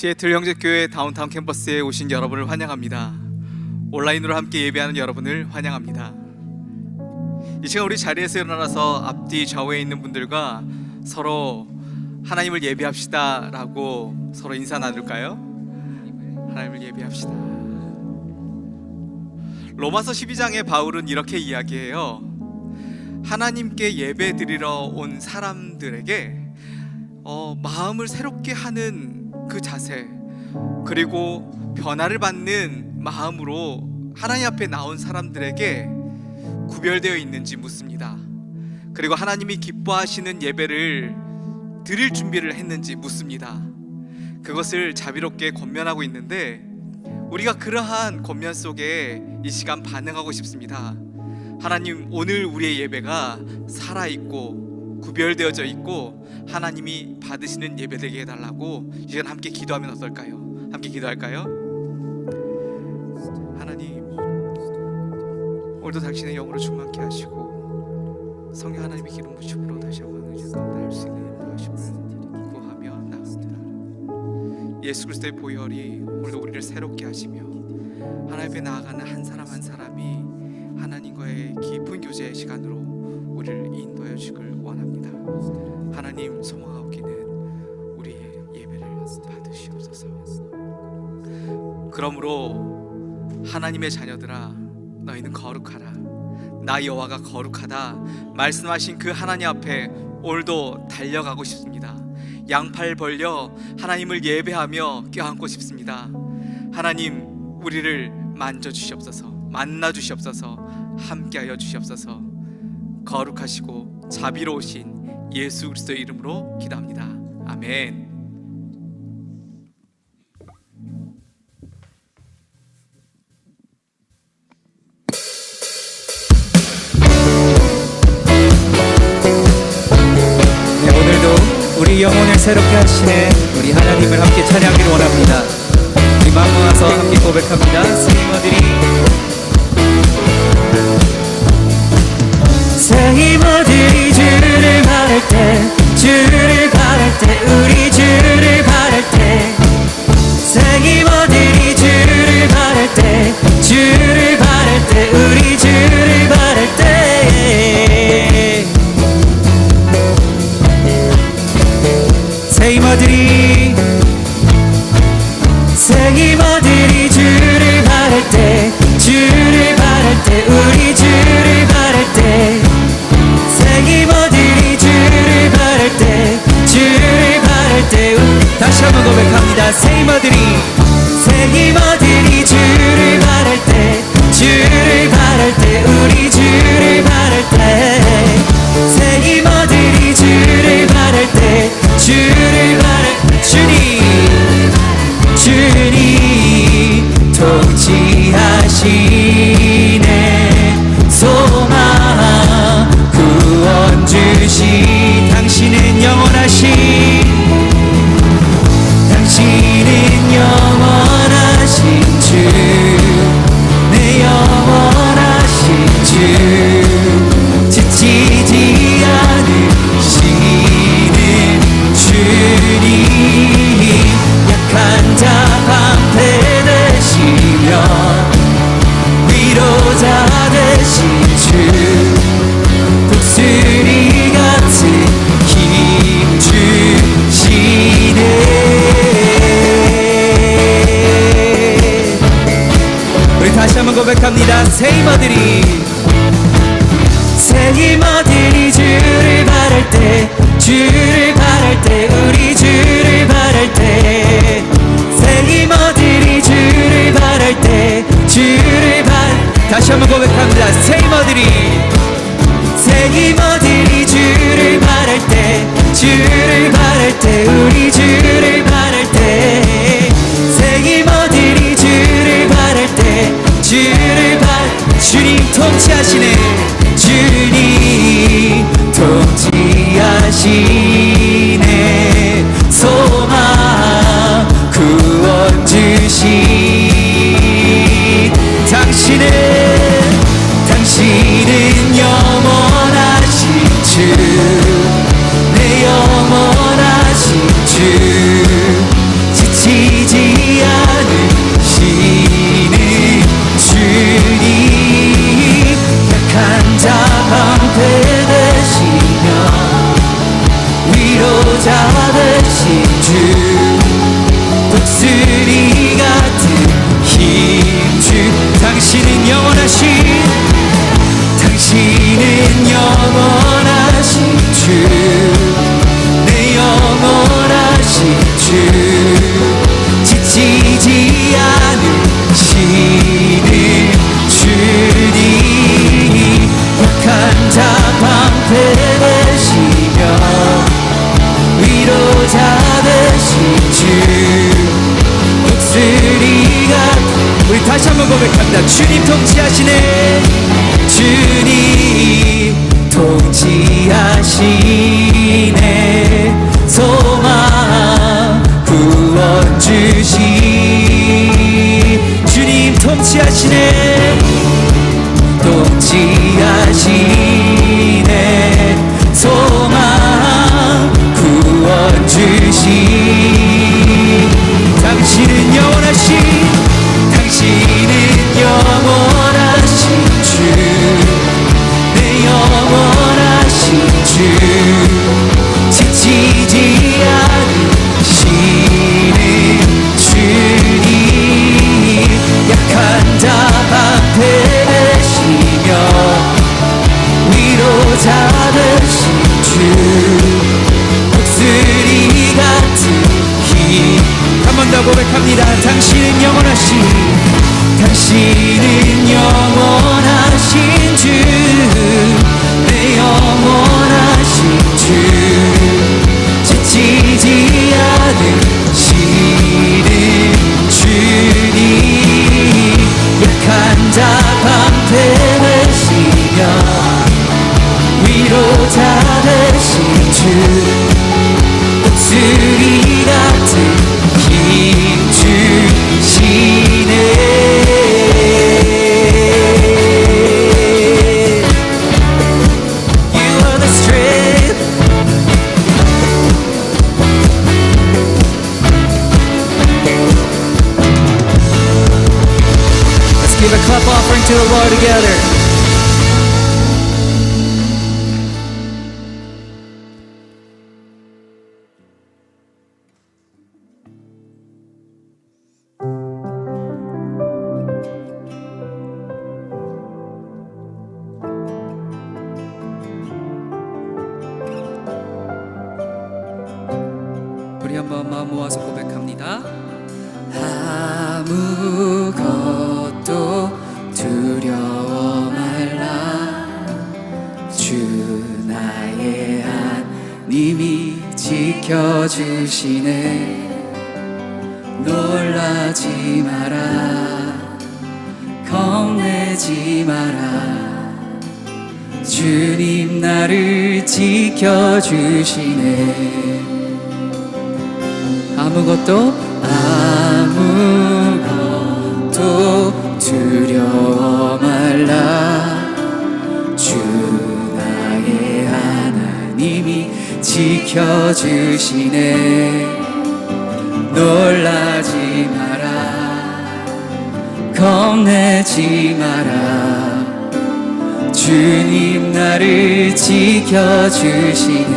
시애틀 형제교회 다운타운 캠퍼스에 오신 여러분을 환영합니다. 온라인으로 함께 예배하는 여러분을 환영합니다. 이 시간 우리 자리에서 일어나서 앞뒤 좌우에 있는 분들과 서로 하나님을 예배합시다 라고 서로 인사 나눌까요? 하나님을 예배합시다. 로마서 12장의 바울은 이렇게 이야기해요. 하나님께 예배 드리러 온 사람들에게 마음을 새롭게 하는 그 자세, 그리고 변화를 받는 마음으로 하나님 앞에 나온 사람들에게 구별되어 있는지 묻습니다. 그리고 하나님이 기뻐하시는 예배를 드릴 준비를 했는지 묻습니다. 그것을 자비롭게 권면하고 있는데, 우리가 그러한 권면 속에 이 시간 반응하고 싶습니다. 하나님, 오늘 우리의 예배가 살아있고 구별되어져 있고 하나님이 받으시는 예배 되게 해달라고 이 시간 함께 기도하면 어떨까요? 함께 기도할까요? 하나님, 오늘도 당신의 영으로 충만케 하시고 성령 하나님의 기름 부심으로 다시 한번 의지 가운데 할 수 있는 인도하심을 구하며 나갑니다. 예수 그리스도의 보혈이 오늘도 우리를 새롭게 하시며 하나님 앞에 나아가는 한 사람 한 사람이 하나님과의 깊은 교제의 시간으로 우리를 인도하여 주시길 원합니다. 하나님, 소망하옵기는 우리의 예배를 받으시옵소서. 그러므로 하나님의 자녀들아, 너희는 거룩하라. 나 여호와가 거룩하다 말씀하신 그 하나님 앞에 오늘도 달려가고 싶습니다. 양팔 벌려 하나님을 예배하며 껴안고 싶습니다. 하나님, 우리를 만져주시옵소서, 만나주시옵소서, 함께하여 주시옵소서. 거룩하시고 자비로우신 예수 그리스도의 이름으로 기도합니다. 아멘. 오늘도 우리 영혼을 새롭게 하시네 우리 하나님을 함께 찬양하기를 원합니다. 우리 마음 모아서 함께 고백합니다. 새 힘들이 주를 바랄 때, 주를 바랄 때, 우리 주를 바랄 때, 새 힘들이 주를 바랄 때, 주를 바랄 때, 우리 주를 바랄 때, 새 힘들이 주를 바랄 때, 주를 바랄 때, 우리 주를 바랄 때, 생이모들이 주를 바랄 때, 주를 바랄 때, 다시 한번 고백합니다. 생이모들이 주를 바랄 때, 주를 바랄 때, 우리 주를 바랄 때, 생이모들이 주를 바랄 때, 주를 바랄 때, 주님 통치하시네. 소망 구원 주시, 당신은 영원하신, 당신은 영원하신 주, 내 영원하신 주, 지치지 않으시는 주님, 약한 자 방패 되시며 위로자 되신 주, 독수리 같은 힘 주시네. 우리 다시 한번 고백합니다. 새 힘들이 주를 바랄 때, 주를 바랄 때, 우리 주를 바랄 때, 새 힘들이 주를 바랄 때, 주를 바랄, 다시 한번 고백합니다. 새 힘들이 주를 바랄 때, 주를 바랄 때, 우리 주를 바랄 때, 새 힘들이 주를 바랄 때, 주를 바랄, 주님 통치하시네. 주님 통치하시네. 소망 구원 주신, 당신은 영원하신 주, 내 영원하신 주, 지치 다시 한번 고백합니다. 주님 통치하시네. 주님 통치하시네. 소망 구원 주시. 주님 통치하시네. 통치하시네. 소망 구원 주시. 당신은 영원하신, 당신은 영원하신 주, 내 영원하신 주, 지치지 않으시는 주님, 약한 자 방패되시며 위로자 되신 주, 목소리 같은 힘. 한 번 더 고백합니다. 당신은 영원하신, 당신은 영원하신 주, 내 영원하신 주, 지치지 않으시는 주님, 약한 자 방패되시며 위로자 되신 주, 목소리 같은 힘 주시네. You are the strength. Let's give a clap offering to the Lord together. 우리 한번 마음 모아서 고백합니다. 아무것도 두려워 말라. 주 나의 하나님이 지켜주시네. 놀라지 마라, 겁내지 마라. 주님 나를 지켜주시네. 아무것도 두려워 말라. 주 나의 하나님이 지켜주시네. 놀라지 마라, 겁내지 마라. 주님 나를 지켜주시네.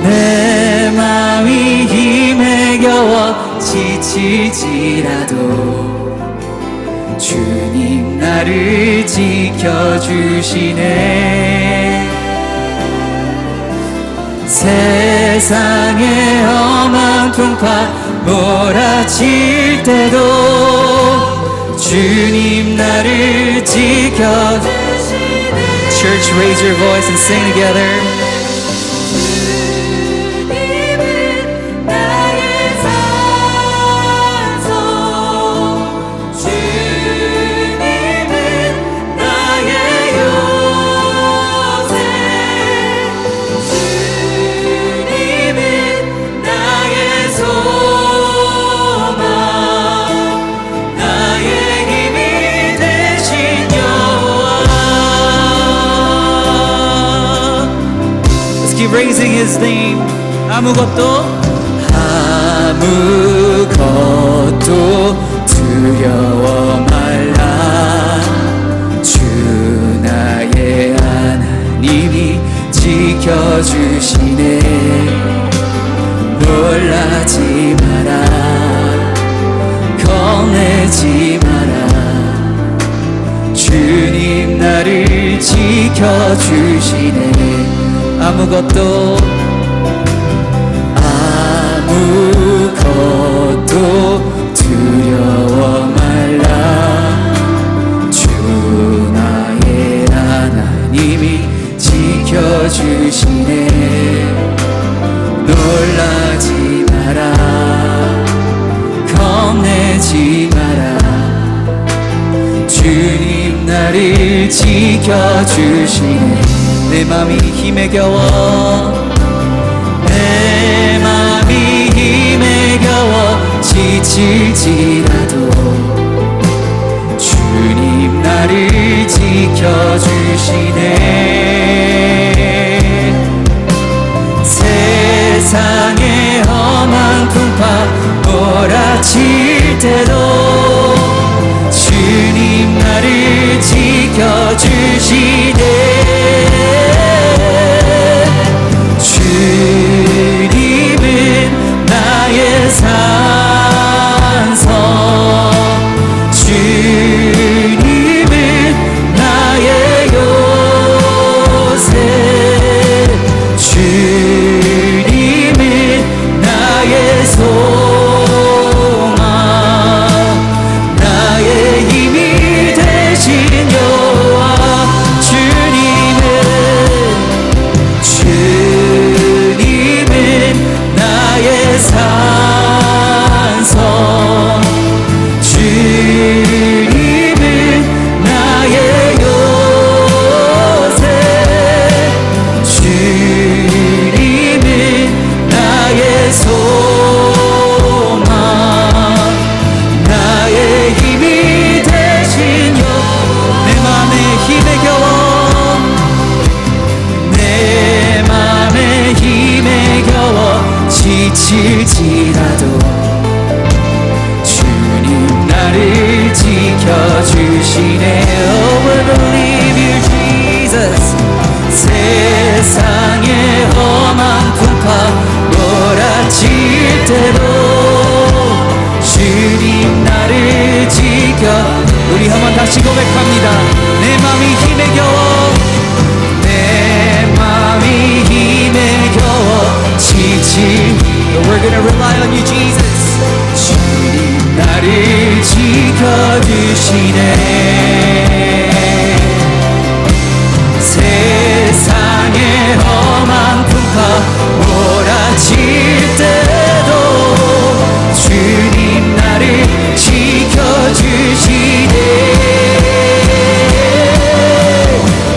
내 맘이 힘에 겨워 지칠지라도 주님 나를 지켜주시네. 세상의 험한 풍파 몰아칠 때도 주님 나를 지켜주시네. Church, raise your voice and sing together. Raising his name. 아무것도 두려워 말라. 주 나의 하나님이 지켜주시네. 놀라지 마라, 겁내지 마라. 주님 나를 지켜주시네. 아무것도 두려워 말라. 주 나의 하나님이 지켜주시네. 놀라지 마라, 잃지 마라. 주님 나를 지켜주시네. 내 맘이 힘에 겨워, 내 맘이 힘에 겨워 지칠지라도 주님 나를 지켜주시네. 세상의 험한 풍파 몰아칠 때도 주님 나를 지켜주시네. 주님은 나의 산성, 주님은 나의 요새, 주님은 나의 소망, 나의 힘이 되신 여호와. 주님은 나의 산성, 주님은 나의 요새, 주님은 나의 소망, 나의 힘이 되신 여호와. 내 맘에 힘에 겨워, 내 맘에 힘에 겨워 지칠지라도 주님 나를 지켜주시네. Oh, I believe you, Jesus. 세상의 험한 풍파 몰아칠 때도 주님 나를 지켜. 우리 한번 다시 고백합니다. 내 맘이 힘에 겨워, 내 맘이 힘에 겨워 지칠. We're gonna rely on you, Jesus. 주님 나를 지켜주시네. 세상의 험한 풍파 몰아칠 때도 주님 나를 지켜주시네.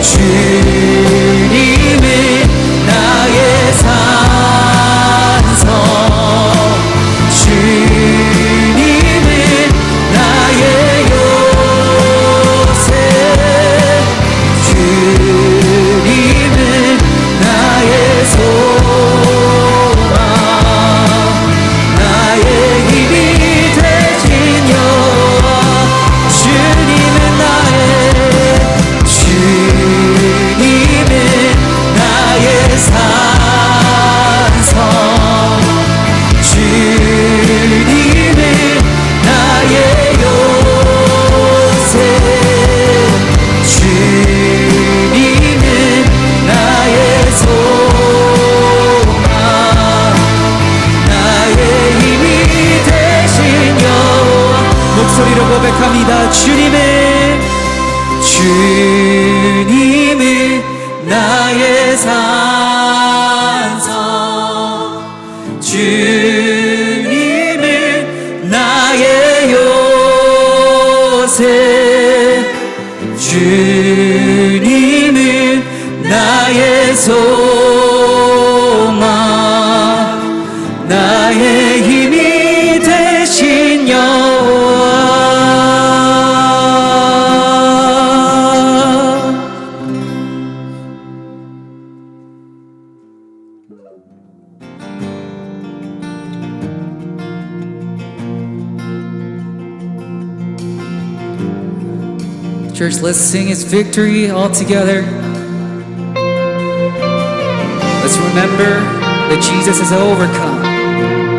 주님은 나의 산성, 주님은 나의 요새, 주님은 나의 소망, 나의 힘이 되신 여호와. 주님은 나의 산성, 주님은 나의 요새, 주님은 나의 소망, 나의 힘이 되신 여호와. 목소리로 고백합니다. 주님은 나의 산성, 주님은 나의 요새, 주님은 나의 소망, 나의 힘이 되신 여호와. Church, let's sing His victory all together. Let's remember that Jesus has overcome.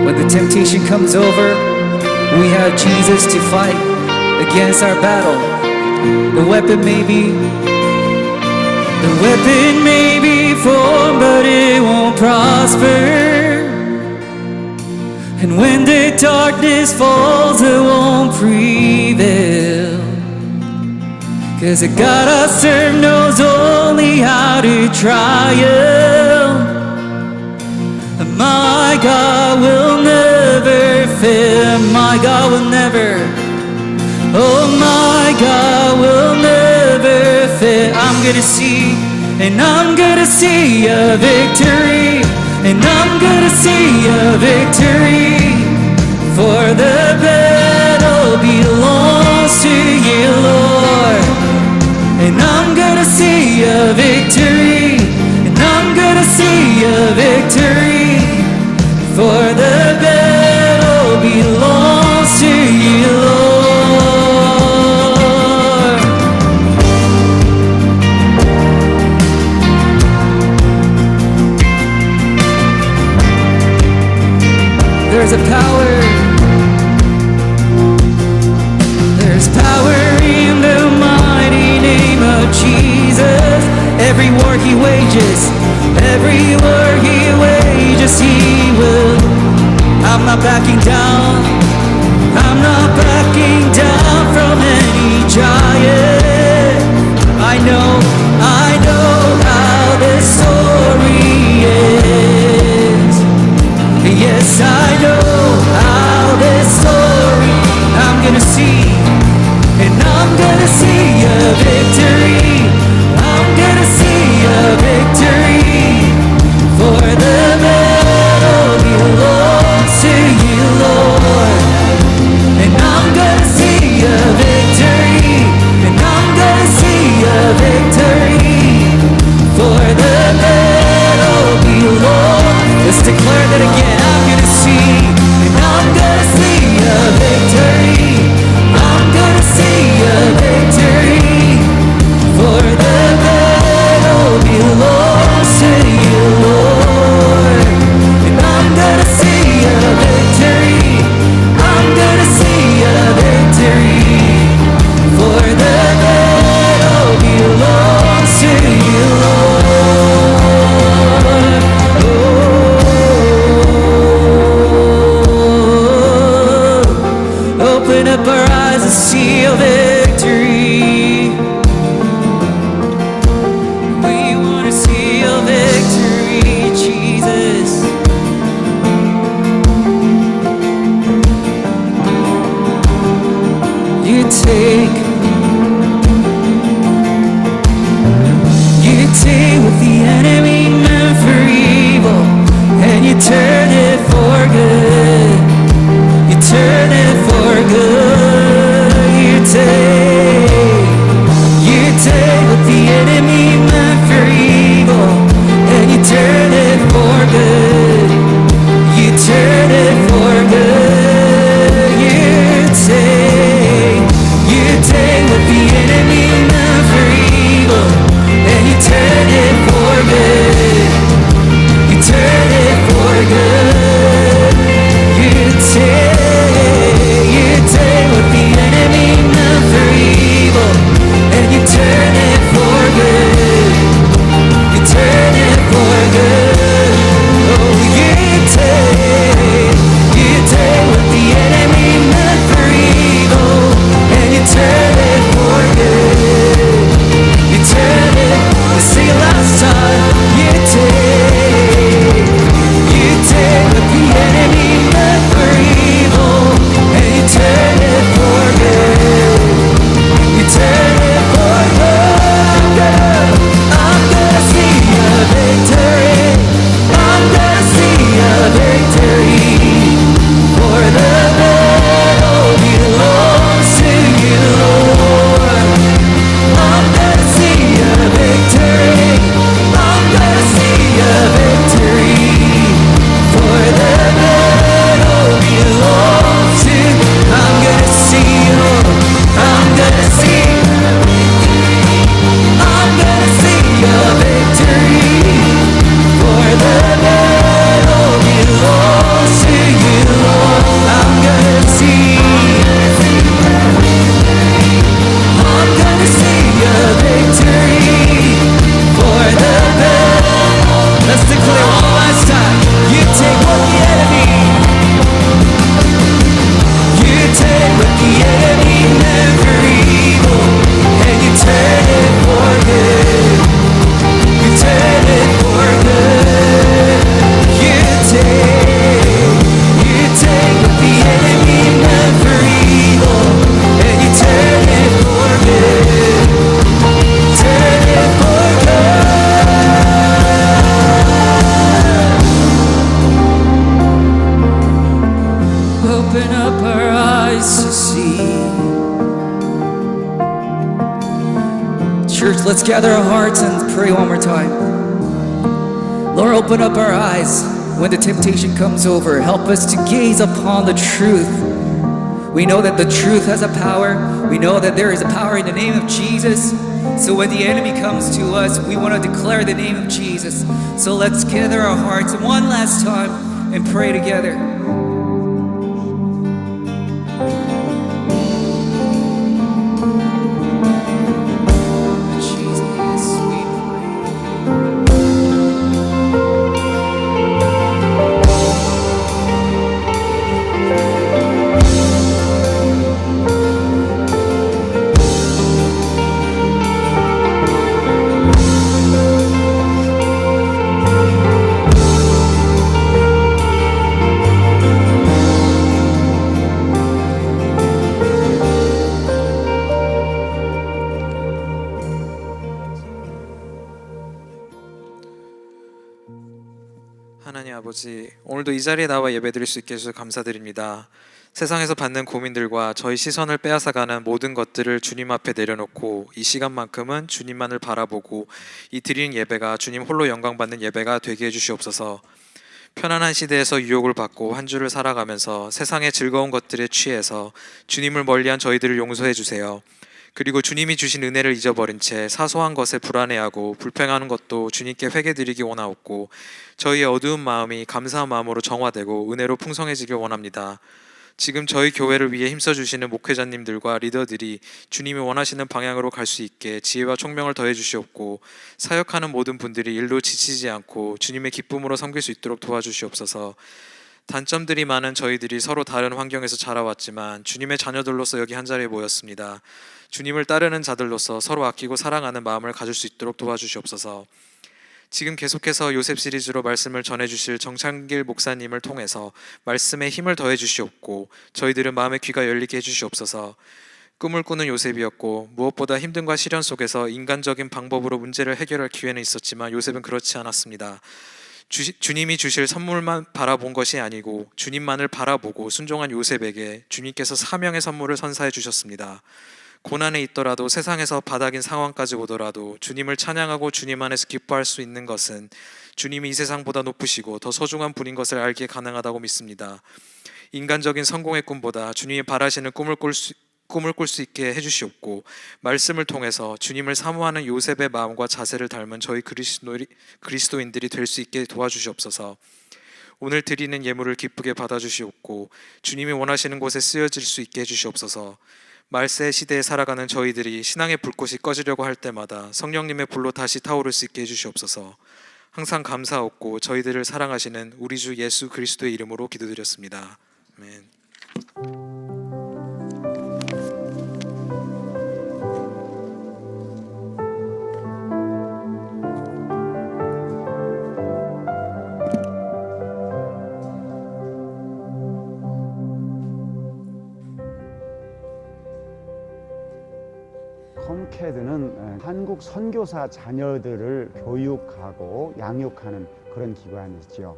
When the temptation comes over, we have Jesus to fight against our battle. The weapon may be formed, but it won't prosper. And when the darkness falls, it won't prevail. 'Cause the God I serve knows only how to triumph. And my God will never fail. My my God will never, oh my God will never fail. I'm gonna see, and I'm gonna see a victory, and I'm gonna see a victory. For the battle belongs to you, Lord. And I'm gonna see a victory, and I'm gonna see a victory. For the battle belongs to you, Lord. There's a power. There's power in the mighty name of Jesus. Every war he wages, every war he wages, he will. I'm not backing down. I'm not backing down from any giant. I know how this story ends. Yes, I know how this story. I'm gonna see, and I'm gonna see a victory. I'm gonna see a victory. For the battle belongs to you, Lord. And I'm gonna see a victory, and I'm gonna see a victory. For the battle belongs. Let's declare that again. I'm gonna see, and I'm gonna see a victory. I'm gonna see a victory. For the battle belongs to you, Lord. And I'm gonna see a victory. I'm gonna see a victory. For the battle belongs to you, Lord. Oh, open up our eyes and see a victory. We want to see a victory, Jesus. You take what the enemy meant for evil, and you turn it for good. You turn it for good. You take what the enemy meant for evil, and you turn it for good. You turn it for good. You take what the enemy meant for evil, and you turn it for good. You turn it for good. You take Church, let's gather our hearts and pray one more time. Lord, open up our eyes when the temptation comes over. Help us to gaze upon the truth. We know that the truth has a power. We know that there is a power in the name of Jesus. So when the enemy comes to us, we want to declare the name of Jesus. So let's gather our hearts one last time and pray together. Jesus, we pray. 하나님 아버지, 오늘도 이 자리에 나와 예배드릴 수 있게 해주셔서 감사드립니다. 세상에서 받는 고민들과 저희 시선을 빼앗아가는 모든 것들을 주님 앞에 내려놓고 이 시간만큼은 주님만을 바라보고 이 드리는 예배가 주님 홀로 영광받는 예배가 되게 해주시옵소서. 편안한 시대에서 유혹을 받고 한 주를 살아가면서 세상의 즐거운 것들에 취해서 주님을 멀리한 저희들을 용서해 주세요. 그리고 주님이 주신 은혜를 잊어버린 채 사소한 것에 불안해하고 불평하는 것도 주님께 회개드리기 원하옵고, 저희의 어두운 마음이 감사한 마음으로 정화되고 은혜로 풍성해지길 원합니다. 지금 저희 교회를 위해 힘써주시는 목회자님들과 리더들이 주님이 원하시는 방향으로 갈 수 있게 지혜와 총명을 더해 주시옵고, 사역하는 모든 분들이 일로 지치지 않고 주님의 기쁨으로 섬길 수 있도록 도와주시옵소서. 단점들이 많은 저희들이 서로 다른 환경에서 자라왔지만 주님의 자녀들로서 여기 한자리에 모였습니다. 주님을 따르는 자들로서 서로 아끼고 사랑하는 마음을 가질 수 있도록 도와주시옵소서. 지금 계속해서 요셉 시리즈로 말씀을 전해주실 정창길 목사님을 통해서 말씀에 힘을 더해 주시옵고, 저희들은 마음의 귀가 열리게 해주시옵소서. 꿈을 꾸는 요셉이었고 무엇보다 힘듦과 시련 속에서 인간적인 방법으로 문제를 해결할 기회는 있었지만 요셉은 그렇지 않았습니다. 주님이 주실 선물만 바라본 것이 아니고 주님만을 바라보고 순종한 요셉에게 주님께서 사명의 선물을 선사해 주셨습니다. 고난에 있더라도 세상에서 바닥인 상황까지 오더라도 주님을 찬양하고 주님 안에서 기뻐할 수 있는 것은 주님이 이 세상보다 높으시고 더 소중한 분인 것을 알기에 가능하다고 믿습니다. 인간적인 성공의 꿈보다 주님이 바라시는 꿈을 꿀 수 있게 해주시옵고, 말씀을 통해서 주님을 사모하는 요셉의 마음과 자세를 닮은 저희 그리스도인들이 될 수 있게 도와주시옵소서. 오늘 드리는 예물을 기쁘게 받아주시옵고 주님이 원하시는 곳에 쓰여질 수 있게 해주시옵소서. 말세 시대에 살아가는 저희들이 신앙의 불꽃이 꺼지려고 할 때마다 성령님의 불로 다시 타오를 수 있게 해주시옵소서. 항상 감사하옵고 저희들을 사랑하시는 우리 주 예수 그리스도의 이름으로 기도드렸습니다. 아멘. 컴캐드는 한국 선교사 자녀들을 교육하고 양육하는 그런 기관이죠.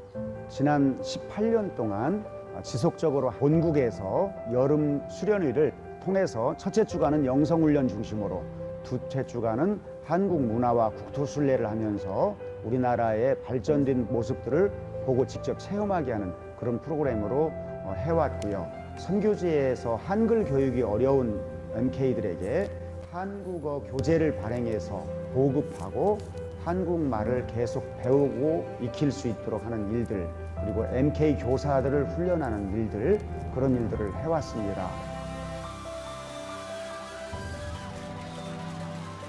지난 18년 동안 지속적으로 본국에서 여름 수련회를 통해서 첫째 주간은 영성훈련 중심으로, 둘째 주간은 한국 문화와 국토순례를 하면서 우리나라의 발전된 모습들을 보고 직접 체험하게 하는 그런 프로그램으로 해왔고요. 선교지에서 한글 교육이 어려운 MK들에게 한국어 교재를 발행해서 보급하고 한국말을 계속 배우고 익힐 수 있도록 하는 일들, 그리고 MK 교사들을 훈련하는 일들, 그런 일들을 해왔습니다.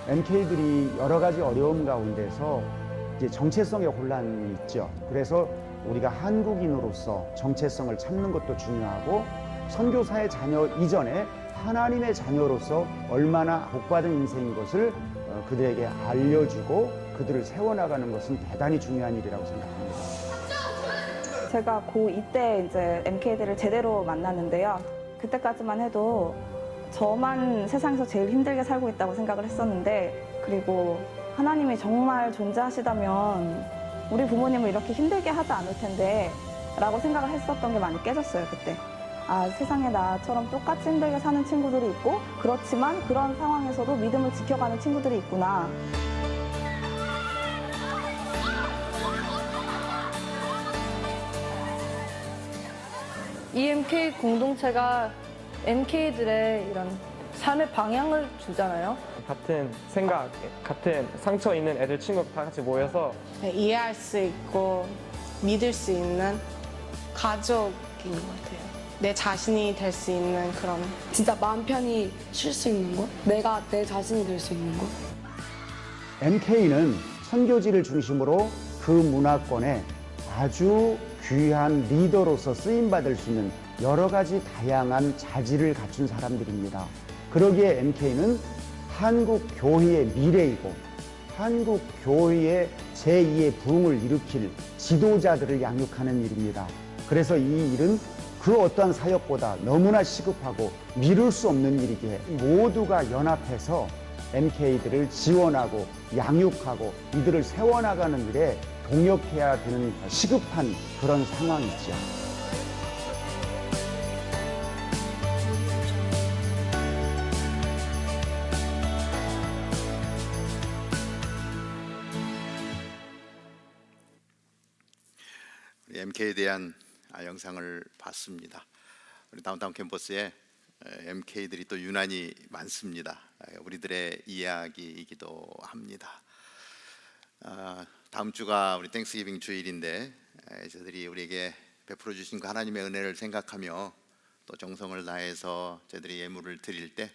MK들이 여러 가지 어려움 가운데서 이제 정체성의 혼란이 있죠. 그래서 우리가 한국인으로서 정체성을 찾는 것도 중요하고, 선교사의 자녀 이전에 하나님의 자녀로서 얼마나 복받은 인생인 것을 그들에게 알려주고 그들을 세워나가는 것은 대단히 중요한 일이라고 생각합니다. 제가 고2 때 이제 MK들을 제대로 만났는데요. 그때까지만 해도 저만 세상에서 제일 힘들게 살고 있다고 생각을 했었는데, 그리고 하나님이 정말 존재하시다면 우리 부모님을 이렇게 힘들게 하지 않을 텐데 라고 생각을 했었던 게 많이 깨졌어요. 그때 세상에 나처럼 똑같이 힘들게 사는 친구들이 있고 그렇지만 그런 상황에서도 믿음을 지켜가는 친구들이 있구나. EMK 공동체가 MK들의 이런 삶의 방향을 주잖아요. 같은 생각, 같은 상처 있는 애들 친구 다 같이 모여서 이해할 수 있고 믿을 수 있는 가족인 것 같아요. 내 자신이 될 수 있는 그런 진짜 마음 편히 쉴 수 있는 곳? 내가 내 자신이 될 수 있는 곳? MK는 선교지를 중심으로 그 문화권에 아주 귀한 리더로서 쓰임받을 수 있는 여러 가지 다양한 자질을 갖춘 사람들입니다. 그러기에 MK는 한국 교회의 미래이고 한국 교회의 제2의 부흥을 일으킬 지도자들을 양육하는 일입니다. 그래서 이 일은 그 어떠한 사역보다 너무나 시급하고 미룰 수 없는 일이기에 모두가 연합해서 MK들을 지원하고 양육하고 이들을 세워나가는 일에 동역해야 되는 시급한 그런 상황이죠. MK에 대한 영상을 봤습니다. 우리 다운타운 캠퍼스에 MK들이 또 유난히 많습니다. 우리들의 이야기이기도 합니다. 다음 주가 우리 땡스기빙 주일인데 저희들이 우리에게 베풀어 주신 그 하나님의 은혜를 생각하며 또 정성을 다해서 저희들이 예물을 드릴 때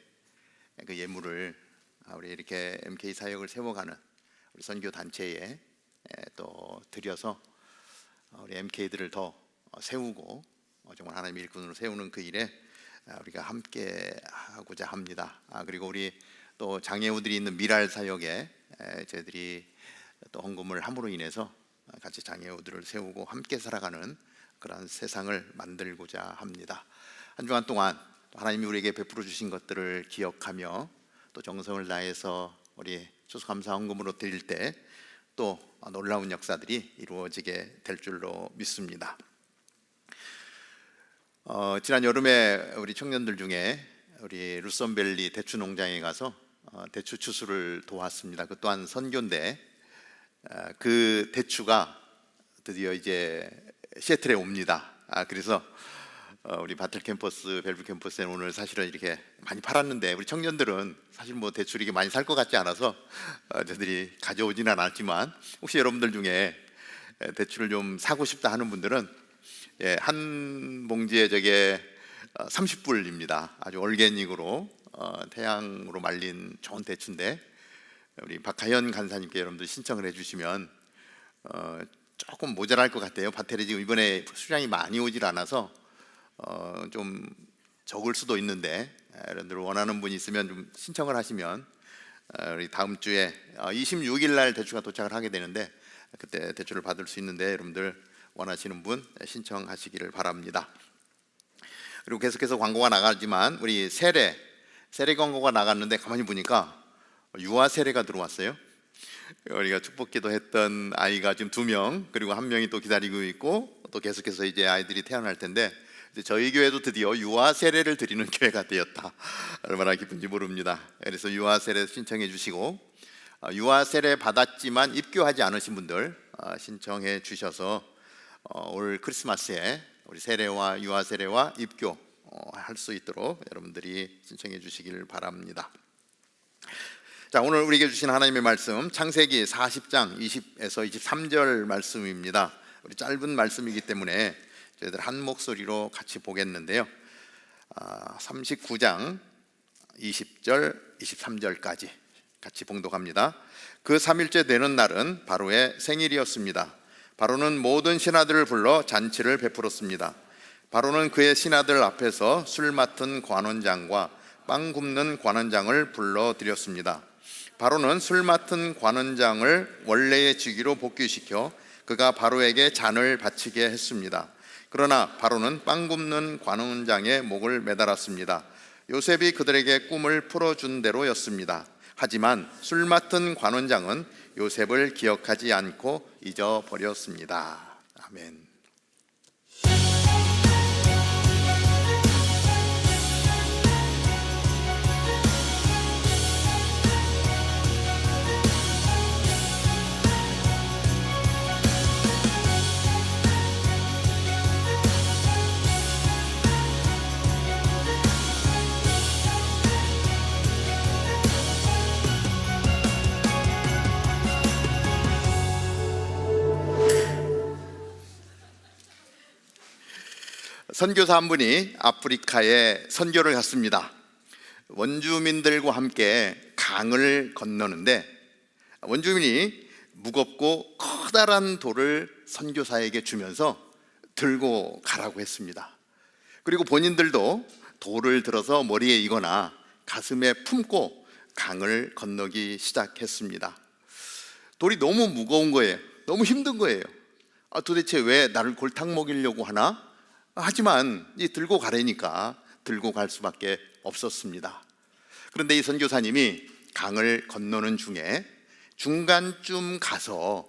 그 예물을 우리 이렇게 MK 사역을 세워가는 우리 선교 단체에 또 드려서 우리 MK들을 더 세우고 정말 하나님의 일꾼으로 세우는 그 일에 우리가 함께 하고자 합니다. 그리고 우리 또 장애우들이 있는 미랄 사역에 저희들이 또 헌금을 함으로 인해서 같이 장애우들을 세우고 함께 살아가는 그런 세상을 만들고자 합니다. 한 주간 동안 하나님이 우리에게 베풀어 주신 것들을 기억하며 또 정성을 다해서 우리 추수감사 헌금으로 드릴 때 또 놀라운 역사들이 이루어지게 될 줄로 믿습니다. 지난 여름에 우리 청년들 중에 우리 루선밸리 대추 농장에 가서 대추 추수를 도왔습니다. 그 또한 선교인데 그 대추가 드디어 이제 시애틀에 옵니다. 그래서 우리 바틀 캠퍼스, 벨브 캠퍼스에는 오늘 사실은 이렇게 많이 팔았는데 우리 청년들은 사실 뭐 대추를 이렇게 많이 살 것 같지 않아서 저희들이 가져오지는 않았지만 혹시 여러분들 중에 대추를 좀 사고 싶다 하는 분들은 한 봉지에 저게 30불입니다. 아주 얼게닉으로 태양으로 말린 좋은 대추인데 우리 박하연 간사님께 여러분들 신청을 해주시면 조금 모자랄 것 같아요. 밭에 지금 이번에 수량이 많이 오질 않아서 좀 적을 수도 있는데 여러분들 원하는 분이 있으면 좀 신청을 하시면 우리 다음 주에 26일 날 대추가 도착을 하게 되는데 그때 대추를 받을 수 있는데 여러분들 원하시는 분 신청하시기를 바랍니다. 그리고 계속해서 광고가 나가지만 우리 세례 광고가 나갔는데 가만히 보니까 유아 세례가 들어왔어요. 우리가 축복기도 했던 아이가 지금 2명 그리고 1명이 또 기다리고 있고 또 계속해서 이제 아이들이 태어날 텐데 저희 교회도 드디어 유아 세례를 드리는 교회가 되었다. 얼마나 기쁜지 모릅니다. 그래서 유아 세례 신청해 주시고 유아 세례 받았지만 입교하지 않으신 분들 신청해 주셔서 올 크리스마스에 우리 세례와 유아 세례와 입교 할 수 있도록 여러분들이 신청해 주시길 바랍니다. 자, 오늘 우리에게 주신 하나님의 말씀 창세기 40장 20에서 23절 말씀입니다. 우리 짧은 말씀이기 때문에 저희들 한 목소리로 같이 보겠는데요. 39장 20절 23절까지 같이 봉독합니다. 그 3일째 되는 날은 바로의 생일이었습니다. 바로는 모든 신하들을 불러 잔치를 베풀었습니다. 바로는 그의 신하들 앞에서 술 맡은 관원장과 빵 굽는 관원장을 불러들였습니다. 바로는 술 맡은 관원장을 원래의 직위로 복귀시켜 그가 바로에게 잔을 바치게 했습니다. 그러나 바로는 빵 굽는 관원장의 목을 매달았습니다. 요셉이 그들에게 꿈을 풀어준 대로였습니다. 하지만 술 맡은 관원장은 요셉을 기억하지 않고 잊어버렸습니다. 아멘. 선교사 한 분이 아프리카에 선교를 갔습니다. 원주민들과 함께 강을 건너는데 원주민이 무겁고 커다란 돌을 선교사에게 주면서 들고 가라고 했습니다. 그리고 본인들도 돌을 들어서 머리에 이거나 가슴에 품고 강을 건너기 시작했습니다. 돌이 너무 무거운 거예요. 너무 힘든 거예요. 도대체 왜 나를 골탕 먹이려고 하나? 하지만 들고 가려니까 들고 갈 수밖에 없었습니다. 그런데 이 선교사님이 강을 건너는 중에 중간쯤 가서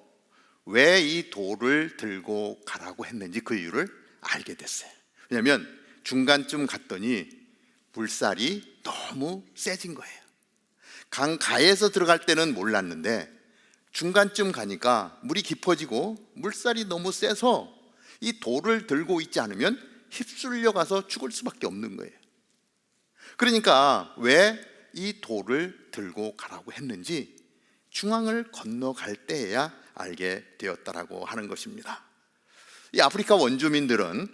왜 이 돌을 들고 가라고 했는지 그 이유를 알게 됐어요. 왜냐하면 중간쯤 갔더니 물살이 너무 세진 거예요. 강가에서 들어갈 때는 몰랐는데 중간쯤 가니까 물이 깊어지고 물살이 너무 세서 이 돌을 들고 있지 않으면 휩쓸려 가서 죽을 수밖에 없는 거예요. 그러니까 왜 이 돌을 들고 가라고 했는지 중앙을 건너갈 때에야 알게 되었다라고 하는 것입니다. 이 아프리카 원주민들은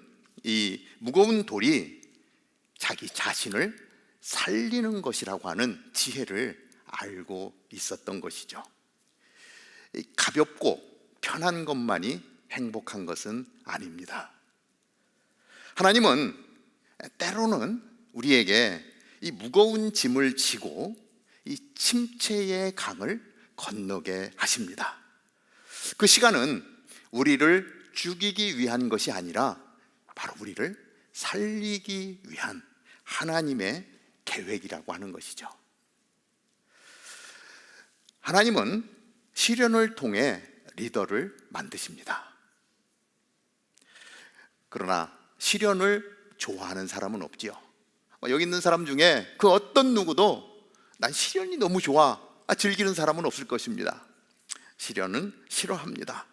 이 무거운 돌이 자기 자신을 살리는 것이라고 하는 지혜를 알고 있었던 것이죠. 가볍고 편한 것만이 행복한 것은 아닙니다. 하나님은 때로는 우리에게 이 무거운 짐을 지고 이 침체의 강을 건너게 하십니다. 그 시간은 우리를 죽이기 위한 것이 아니라 바로 우리를 살리기 위한 하나님의 계획이라고 하는 것이죠. 하나님은 시련을 통해 리더를 만드십니다. 그러나 시련을 좋아하는 사람은 없지요. 여기 있는 사람 중에 그 어떤 누구도 난 시련이 너무 좋아 즐기는 사람은 없을 것입니다. 시련은 싫어합니다.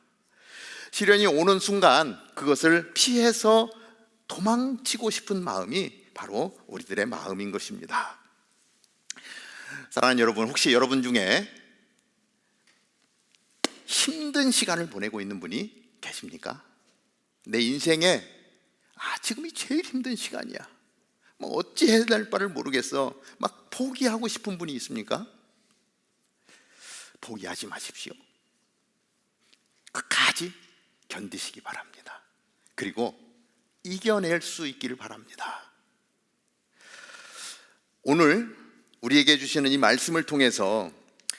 시련이 오는 순간 그것을 피해서 도망치고 싶은 마음이 바로 우리들의 마음인 것입니다. 사랑하는 여러분, 혹시 여러분 중에 힘든 시간을 보내고 있는 분이 계십니까? 내 인생에 지금이 제일 힘든 시간이야. 어찌 해야 될 바를 모르겠어. 막 포기하고 싶은 분이 있습니까? 포기하지 마십시오. 끝까지 견디시기 바랍니다. 그리고 이겨낼 수 있기를 바랍니다. 오늘 우리에게 주시는 이 말씀을 통해서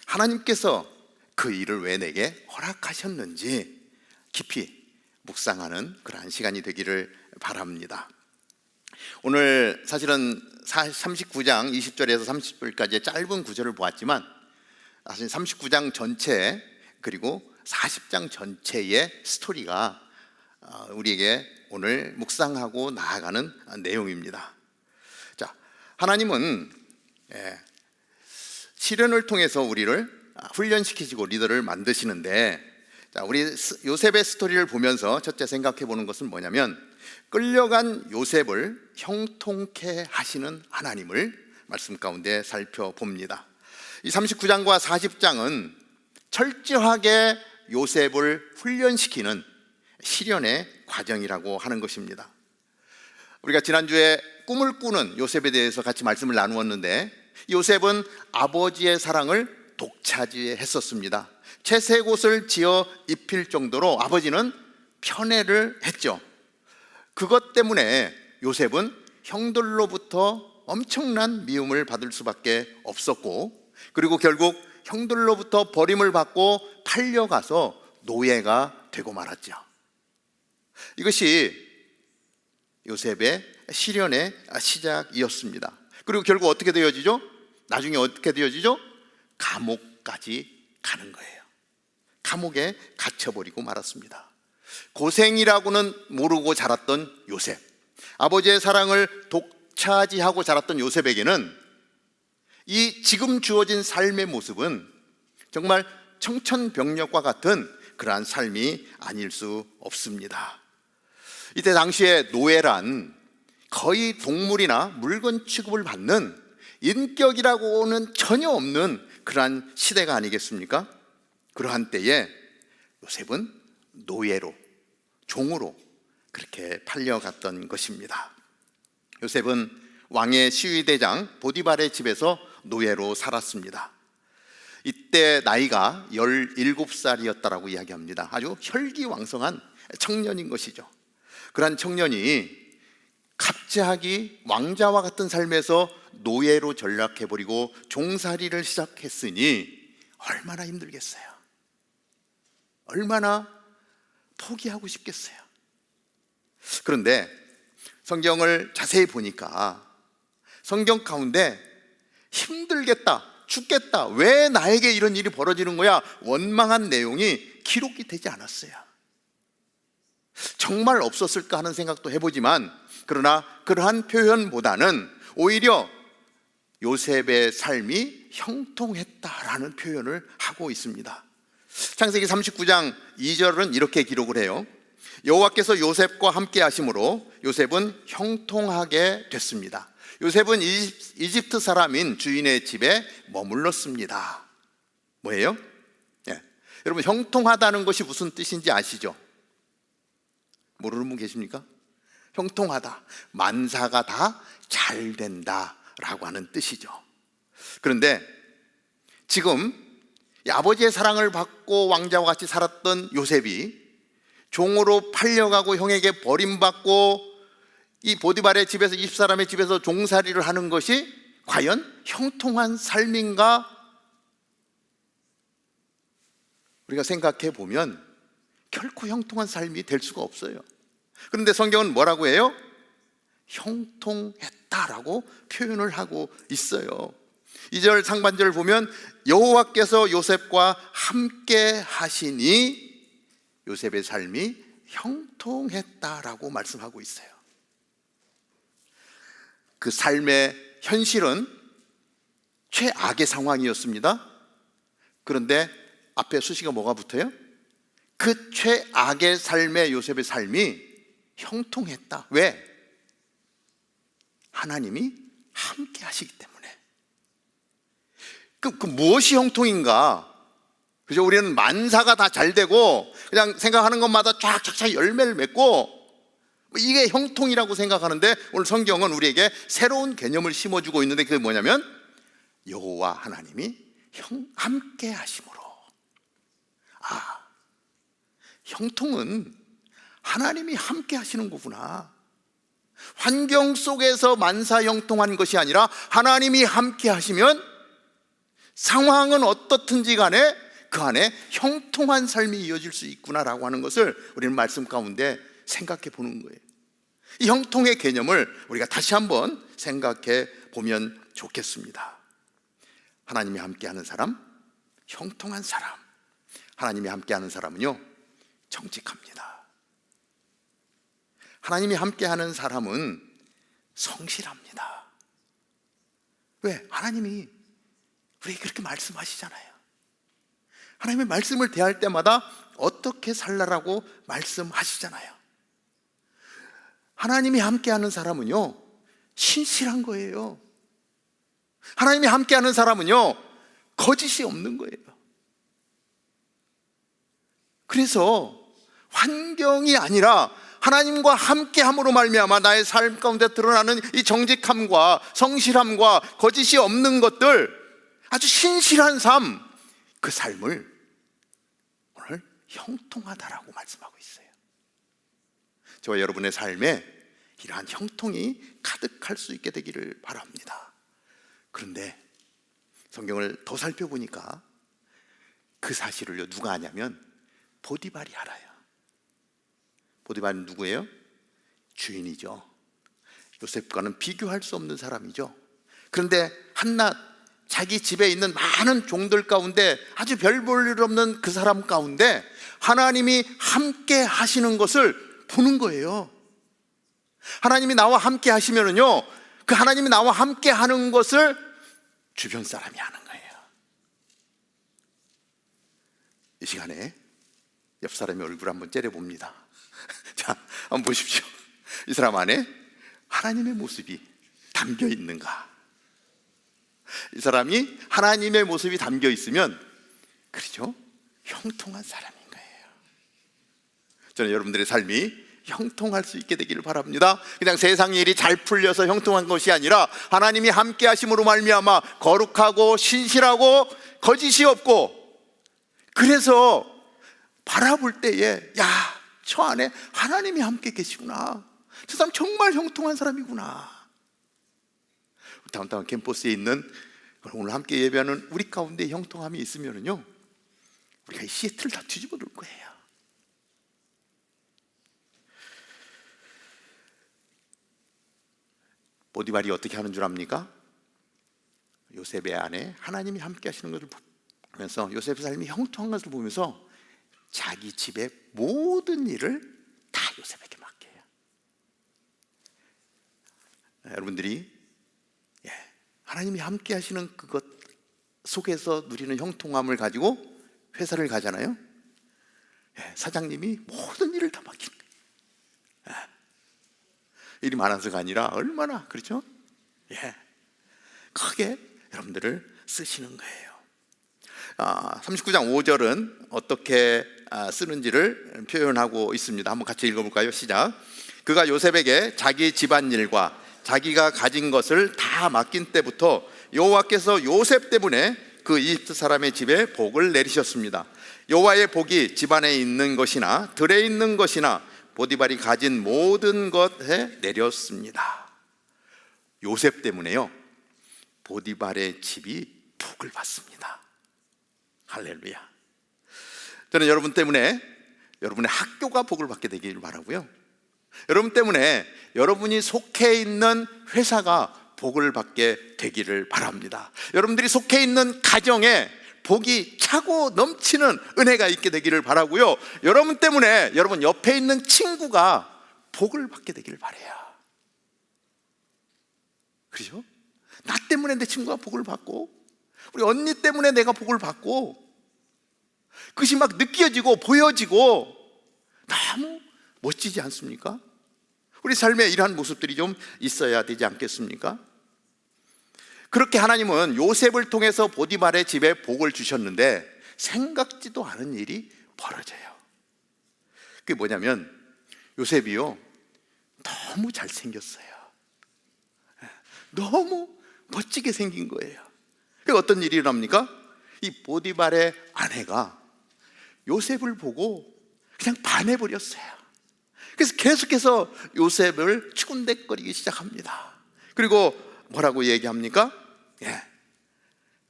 하나님께서 그 일을 왜 내게 허락하셨는지 깊이 묵상하는 그러한 시간이 되기를 바랍니다. 오늘 사실은 39장 20절에서 30절까지의 짧은 구절을 보았지만 사실 39장 전체 그리고 40장 전체의 스토리가 우리에게 오늘 묵상하고 나아가는 내용입니다. 자, 하나님은 시련을 통해서 우리를 훈련시키시고 리더를 만드시는데, 자, 우리 요셉의 스토리를 보면서 첫째 생각해 보는 것은 뭐냐면 끌려간 요셉을 형통케 하시는 하나님을 말씀 가운데 살펴봅니다. 이 39장과 40장은 철저하게 요셉을 훈련시키는 시련의 과정이라고 하는 것입니다. 우리가 지난주에 꿈을 꾸는 요셉에 대해서 같이 말씀을 나누었는데, 요셉은 아버지의 사랑을 독차지했었습니다. 채 세 곳을 지어 입힐 정도로 아버지는 편애를 했죠. 그것 때문에 요셉은 형들로부터 엄청난 미움을 받을 수밖에 없었고, 그리고 결국 형들로부터 버림을 받고 팔려가서 노예가 되고 말았죠. 이것이 요셉의 시련의 시작이었습니다. 그리고 결국 어떻게 되어지죠? 나중에 어떻게 되어지죠? 감옥까지 가는 거예요. 감옥에 갇혀버리고 말았습니다. 고생이라고는 모르고 자랐던 요셉, 아버지의 사랑을 독차지하고 자랐던 요셉에게는 이 지금 주어진 삶의 모습은 정말 청천벽력과 같은 그러한 삶이 아닐 수 없습니다. 이때 당시에 노예란 거의 동물이나 물건 취급을 받는 인격이라고는 전혀 없는 그러한 시대가 아니겠습니까? 그러한 때에 요셉은 노예로, 종으로 그렇게 팔려갔던 것입니다. 요셉은 왕의 시위대장 보디발의 집에서 노예로 살았습니다. 이때 나이가 17살이었다라고 이야기합니다. 아주 혈기왕성한 청년인 것이죠. 그러한 청년이 갑자기 왕자와 같은 삶에서 노예로 전락해버리고 종살이를 시작했으니 얼마나 힘들겠어요. 얼마나 포기하고 싶겠어요. 그런데 성경을 자세히 보니까 성경 가운데 힘들겠다, 죽겠다, 왜 나에게 이런 일이 벌어지는 거야, 원망한 내용이 기록이 되지 않았어요. 정말 없었을까 하는 생각도 해보지만, 그러나 그러한 표현보다는 오히려 요셉의 삶이 형통했다라는 표현을 하고 있습니다. 창세기 39장 2절은 이렇게 기록을 해요. 여호와께서 요셉과 함께 하심으로 요셉은 형통하게 됐습니다. 요셉은 이집트 사람인 주인의 집에 머물렀습니다. 뭐예요? 여러분, 형통하다는 것이 무슨 뜻인지 아시죠? 모르는 분 계십니까? 형통하다, 만사가 다 잘 된다 라고 하는 뜻이죠. 그런데 지금 아버지의 사랑을 받고 왕자와 같이 살았던 요셉이 종으로 팔려가고 형에게 버림받고 이 보디발의 집에서, 이 사람의 집에서 종살이를 하는 것이 과연 형통한 삶인가? 우리가 생각해 보면 결코 형통한 삶이 될 수가 없어요. 그런데 성경은 뭐라고 해요? 형통했다라고 표현을 하고 있어요. 2절 상반절을 보면 여호와께서 요셉과 함께 하시니 요셉의 삶이 형통했다라고 말씀하고 있어요. 그 삶의 현실은 최악의 상황이었습니다. 그런데 앞에 수식어 뭐가 붙어요? 그 최악의 삶의 요셉의 삶이 형통했다. 왜? 하나님이 함께 하시기 때문에. 그 무엇이 형통인가? 그죠? 우리는 만사가 다 잘 되고 그냥 생각하는 것마다 쫙쫙쫙 열매를 맺고 이게 형통이라고 생각하는데, 오늘 성경은 우리에게 새로운 개념을 심어주고 있는데, 그게 뭐냐면 여호와 하나님이 함께 하심으로. 형통은 하나님이 함께 하시는 거구나. 환경 속에서 만사 형통한 것이 아니라 하나님이 함께 하시면 상황은 어떻든지 간에 그 안에 형통한 삶이 이어질 수 있구나라고 하는 것을 우리는 말씀 가운데 생각해 보는 거예요. 이 형통의 개념을 우리가 다시 한번 생각해 보면 좋겠습니다. 하나님이 함께하는 사람, 형통한 사람. 하나님이 함께하는 사람은요, 정직합니다. 하나님이 함께하는 사람은 성실합니다. 왜? 하나님이 우리에게 그렇게 말씀하시잖아요. 하나님의 말씀을 대할 때마다 어떻게 살라라고 말씀하시잖아요. 하나님이 함께하는 사람은요, 신실한 거예요. 하나님이 함께하는 사람은요, 거짓이 없는 거예요. 그래서 환경이 아니라 하나님과 함께함으로 말미암아 나의 삶 가운데 드러나는 이 정직함과 성실함과 거짓이 없는 것들, 아주 신실한 삶, 그 삶을 오늘 형통하다라고 말씀하고 있어요. 저와 여러분의 삶에 이러한 형통이 가득할 수 있게 되기를 바랍니다. 그런데 성경을 더 살펴보니까 그 사실을요, 누가 아냐면 보디발이 알아요. 보디발은 누구예요? 주인이죠. 요셉과는 비교할 수 없는 사람이죠. 그런데 한낱 자기 집에 있는 많은 종들 가운데 아주 별 볼 일 없는 그 사람 가운데 하나님이 함께 하시는 것을 보는 거예요. 하나님이 나와 함께 하시면은요, 그 하나님이 나와 함께 하는 것을 주변 사람이 하는 거예요. 이 시간에 옆 사람의 얼굴 한번 째려봅니다. 자, 한번 보십시오. 이 사람 안에 하나님의 모습이 담겨 있는가? 이 사람이 하나님의 모습이 담겨 있으면, 그렇죠? 형통한 사람인 거예요. 저는 여러분들의 삶이 형통할 수 있게 되기를 바랍니다. 그냥 세상 일이 잘 풀려서 형통한 것이 아니라 하나님이 함께 하심으로 말미암아 거룩하고 신실하고 거짓이 없고, 그래서 바라볼 때에 야, 저 안에 하나님이 함께 계시구나, 저 사람 정말 형통한 사람이구나. 다운타운 캠퍼스에 있는 오늘 함께 예배하는 우리 가운데 형통함이 있으면은요, 우리가 이 시애틀을 다 뒤집어 놓을 거예요. 보디발이 어떻게 하는 줄 압니까? 요셉의 아내 하나님이 함께 하시는 것을 보면서, 요셉의 삶이 형통한 것을 보면서 자기 집의 모든 일을 다 요셉에게 맡겨요. 여러분들이 하나님이 함께 하시는 그것 속에서 누리는 형통함을 가지고 회사를 가잖아요. 사장님이 모든 일을 다 맡기는 거예요. 일이 많아서가 아니라 얼마나, 그렇죠? 크게 여러분들을 쓰시는 거예요. 39장 5절은 어떻게 쓰는지를 표현하고 있습니다. 한번 같이 읽어볼까요? 시작. 그가 요셉에게 자기 집안일과 자기가 가진 것을 다 맡긴 때부터 여호와께서 요셉 때문에 그 이집트 사람의 집에 복을 내리셨습니다. 여호와의 복이 집안에 있는 것이나 들에 있는 것이나 보디발이 가진 모든 것에 내렸습니다. 요셉 때문에요, 보디발의 집이 복을 받습니다. 할렐루야. 저는 여러분 때문에 여러분의 학교가 복을 받게 되기를 바라고요, 여러분 때문에 여러분이 속해 있는 회사가 복을 받게 되기를 바랍니다. 여러분들이 속해 있는 가정에 복이 차고 넘치는 은혜가 있게 되기를 바라고요, 여러분 때문에 여러분 옆에 있는 친구가 복을 받게 되기를 바라요. 그렇죠? 나 때문에 내 친구가 복을 받고, 우리 언니 때문에 내가 복을 받고, 그것이 막 느껴지고 보여지고 너무 멋지지 않습니까? 우리 삶에 이러한 모습들이 좀 있어야 되지 않겠습니까? 그렇게 하나님은 요셉을 통해서 보디발의 집에 복을 주셨는데 생각지도 않은 일이 벌어져요. 그게 뭐냐면, 요셉이요, 너무 잘생겼어요. 너무 멋지게 생긴 거예요. 그게 어떤 일이 일어납니까? 이 보디발의 아내가 요셉을 보고 그냥 반해버렸어요. 그래서 계속해서 요셉을 추근댔거리기 시작합니다. 그리고 뭐라고 얘기합니까?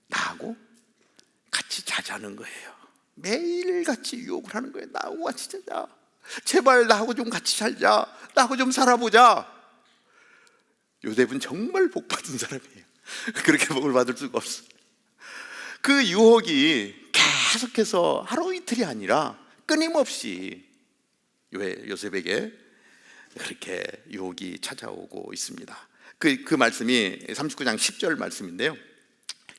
나하고 같이 자자는 거예요. 매일 같이 유혹을 하는 거예요. 나하고 같이 자자, 제발 나하고 좀 같이 살자, 나하고 좀 살아보자. 요셉은 정말 복 받은 사람이에요. 그렇게 복을 받을 수가 없어요. 그 유혹이 계속해서 하루 이틀이 아니라 끊임없이 요셉에게 그렇게 유혹이 찾아오고 있습니다. 그 말씀이 39장 10절 말씀인데요,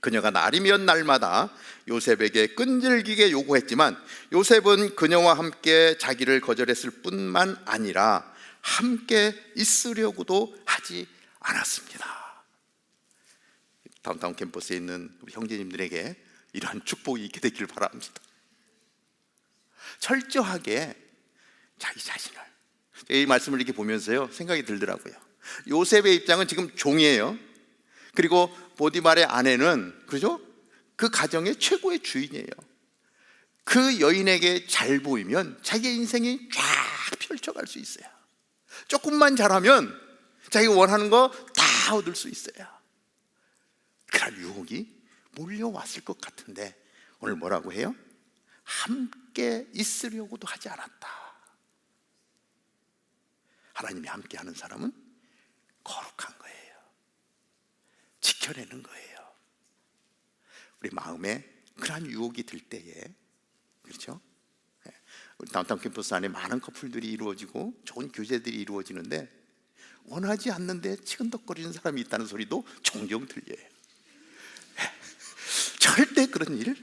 그녀가 날이면 날마다 요셉에게 끈질기게 요구했지만 요셉은 그녀와 함께 자기를 거절했을 뿐만 아니라 함께 있으려고도 하지 않았습니다. 다운타운 캠퍼스에 있는 우리 형제님들에게 이러한 축복이 있게 되기를 바랍니다. 철저하게 자기 자신을, 이 말씀을 이렇게 보면서요 생각이 들더라고요. 요셉의 입장은 지금 종이에요. 그리고 보디발의 아내는, 그죠? 그 가정의 최고의 주인이에요. 그 여인에게 잘 보이면 자기의 인생이 쫙 펼쳐갈 수 있어요. 조금만 잘하면 자기가 원하는 거 다 얻을 수 있어요. 그런 유혹이 몰려왔을 것 같은데 오늘 뭐라고 해요? 함께 있으려고도 하지 않았다. 하나님이 함께 하는 사람은 거룩한 거예요. 지켜내는 거예요. 우리 마음에 그러한 유혹이 들 때에, 그렇죠? 우리 다운타운 캠퍼스 안에 많은 커플들이 이루어지고 좋은 교제들이 이루어지는데 원하지 않는데 치근덕거리는 사람이 있다는 소리도 종종 들려요. 절대 그런 일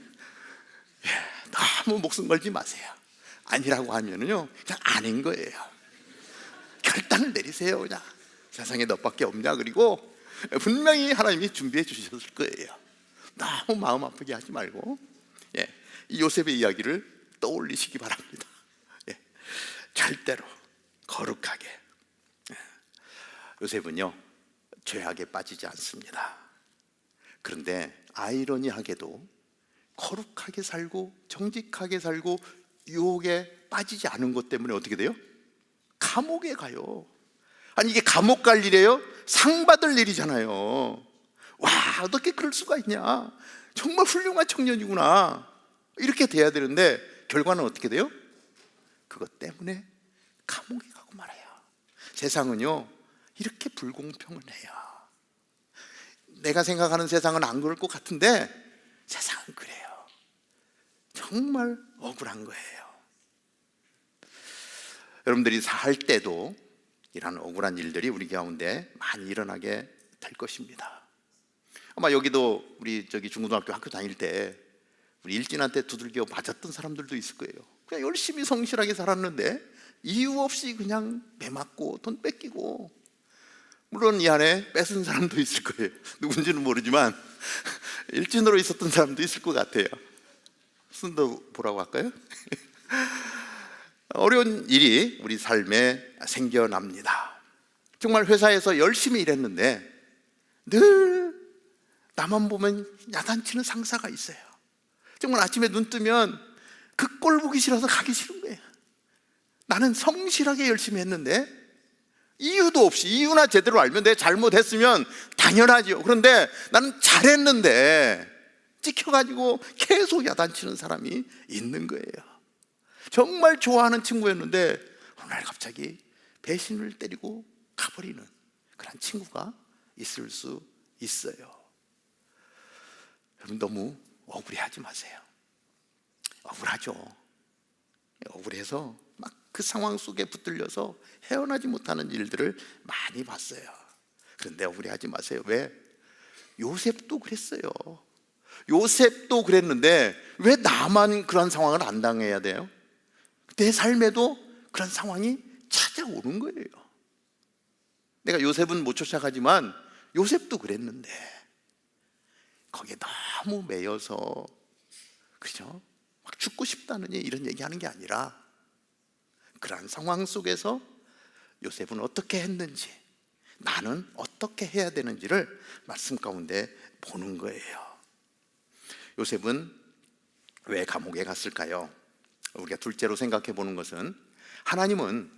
너무 목숨 걸지 마세요. 아니라고 하면은요 그냥 아닌 거예요. 결단을 내리세요. 그냥 세상에 너밖에 없냐. 그리고 분명히 하나님이 준비해 주셨을 거예요. 너무 마음 아프게 하지 말고 이 요셉의 이야기를 떠올리시기 바랍니다. 절대로 거룩하게. 요셉은요, 죄악에 빠지지 않습니다. 그런데 아이러니하게도 거룩하게 살고 정직하게 살고 유혹에 빠지지 않은 것 때문에 어떻게 돼요? 감옥에 가요. 아니, 이게 감옥 갈 일이에요? 상 받을 일이잖아요. 와, 어떻게 그럴 수가 있냐, 정말 훌륭한 청년이구나, 이렇게 돼야 되는데 결과는 어떻게 돼요? 그것 때문에 감옥에 가고 말아요. 세상은요, 이렇게 불공평을 해요. 내가 생각하는 세상은 안 그럴 것 같은데 세상은 그래요. 정말 억울한 거예요. 여러분들이 살 때도 이런 억울한 일들이 우리 가운데 많이 일어나게 될 것입니다. 아마 여기도 우리 중고등학교 학교 다닐 때 우리 일진한테 두들겨 맞았던 사람들도 있을 거예요. 그냥 열심히 성실하게 살았는데 이유 없이 그냥 매맞고 돈 뺏기고, 물론 이 안에 뺏은 사람도 있을 거예요. 누군지는 모르지만 일진으로 있었던 사람도 있을 것 같아요. 순도 보라고 할까요? 어려운 일이 우리 삶에 생겨납니다. 정말 회사에서 열심히 일했는데 늘 나만 보면 야단치는 상사가 있어요. 정말 아침에 눈 뜨면 그 꼴 보기 싫어서 가기 싫은 거예요. 나는 성실하게 열심히 했는데 이유도 없이, 이유나 제대로 알면 내 잘못했으면 당연하죠. 그런데 나는 잘했는데 찍혀가지고 계속 야단치는 사람이 있는 거예요. 정말 좋아하는 친구였는데 어느 날 갑자기 배신을 때리고 가버리는 그런 친구가 있을 수 있어요. 여러분, 너무 억울해하지 마세요. 억울하죠. 억울해서 막 그 상황 속에 붙들려서 헤어나지 못하는 일들을 많이 봤어요. 그런데 억울해하지 마세요. 왜? 요셉도 그랬어요. 요셉도 그랬는데 왜 나만 그런 상황을 안 당해야 돼요? 내 삶에도 그런 상황이 찾아오는 거예요. 내가 요셉은 못 쫓아가지만 요셉도 그랬는데 거기에 너무 매여서, 그죠? 막 죽고 싶다느니 이런 얘기하는 게 아니라 그러한 상황 속에서 요셉은 어떻게 했는지, 나는 어떻게 해야 되는지를 말씀 가운데 보는 거예요. 요셉은 왜 감옥에 갔을까요? 우리가 둘째로 생각해 보는 것은, 하나님은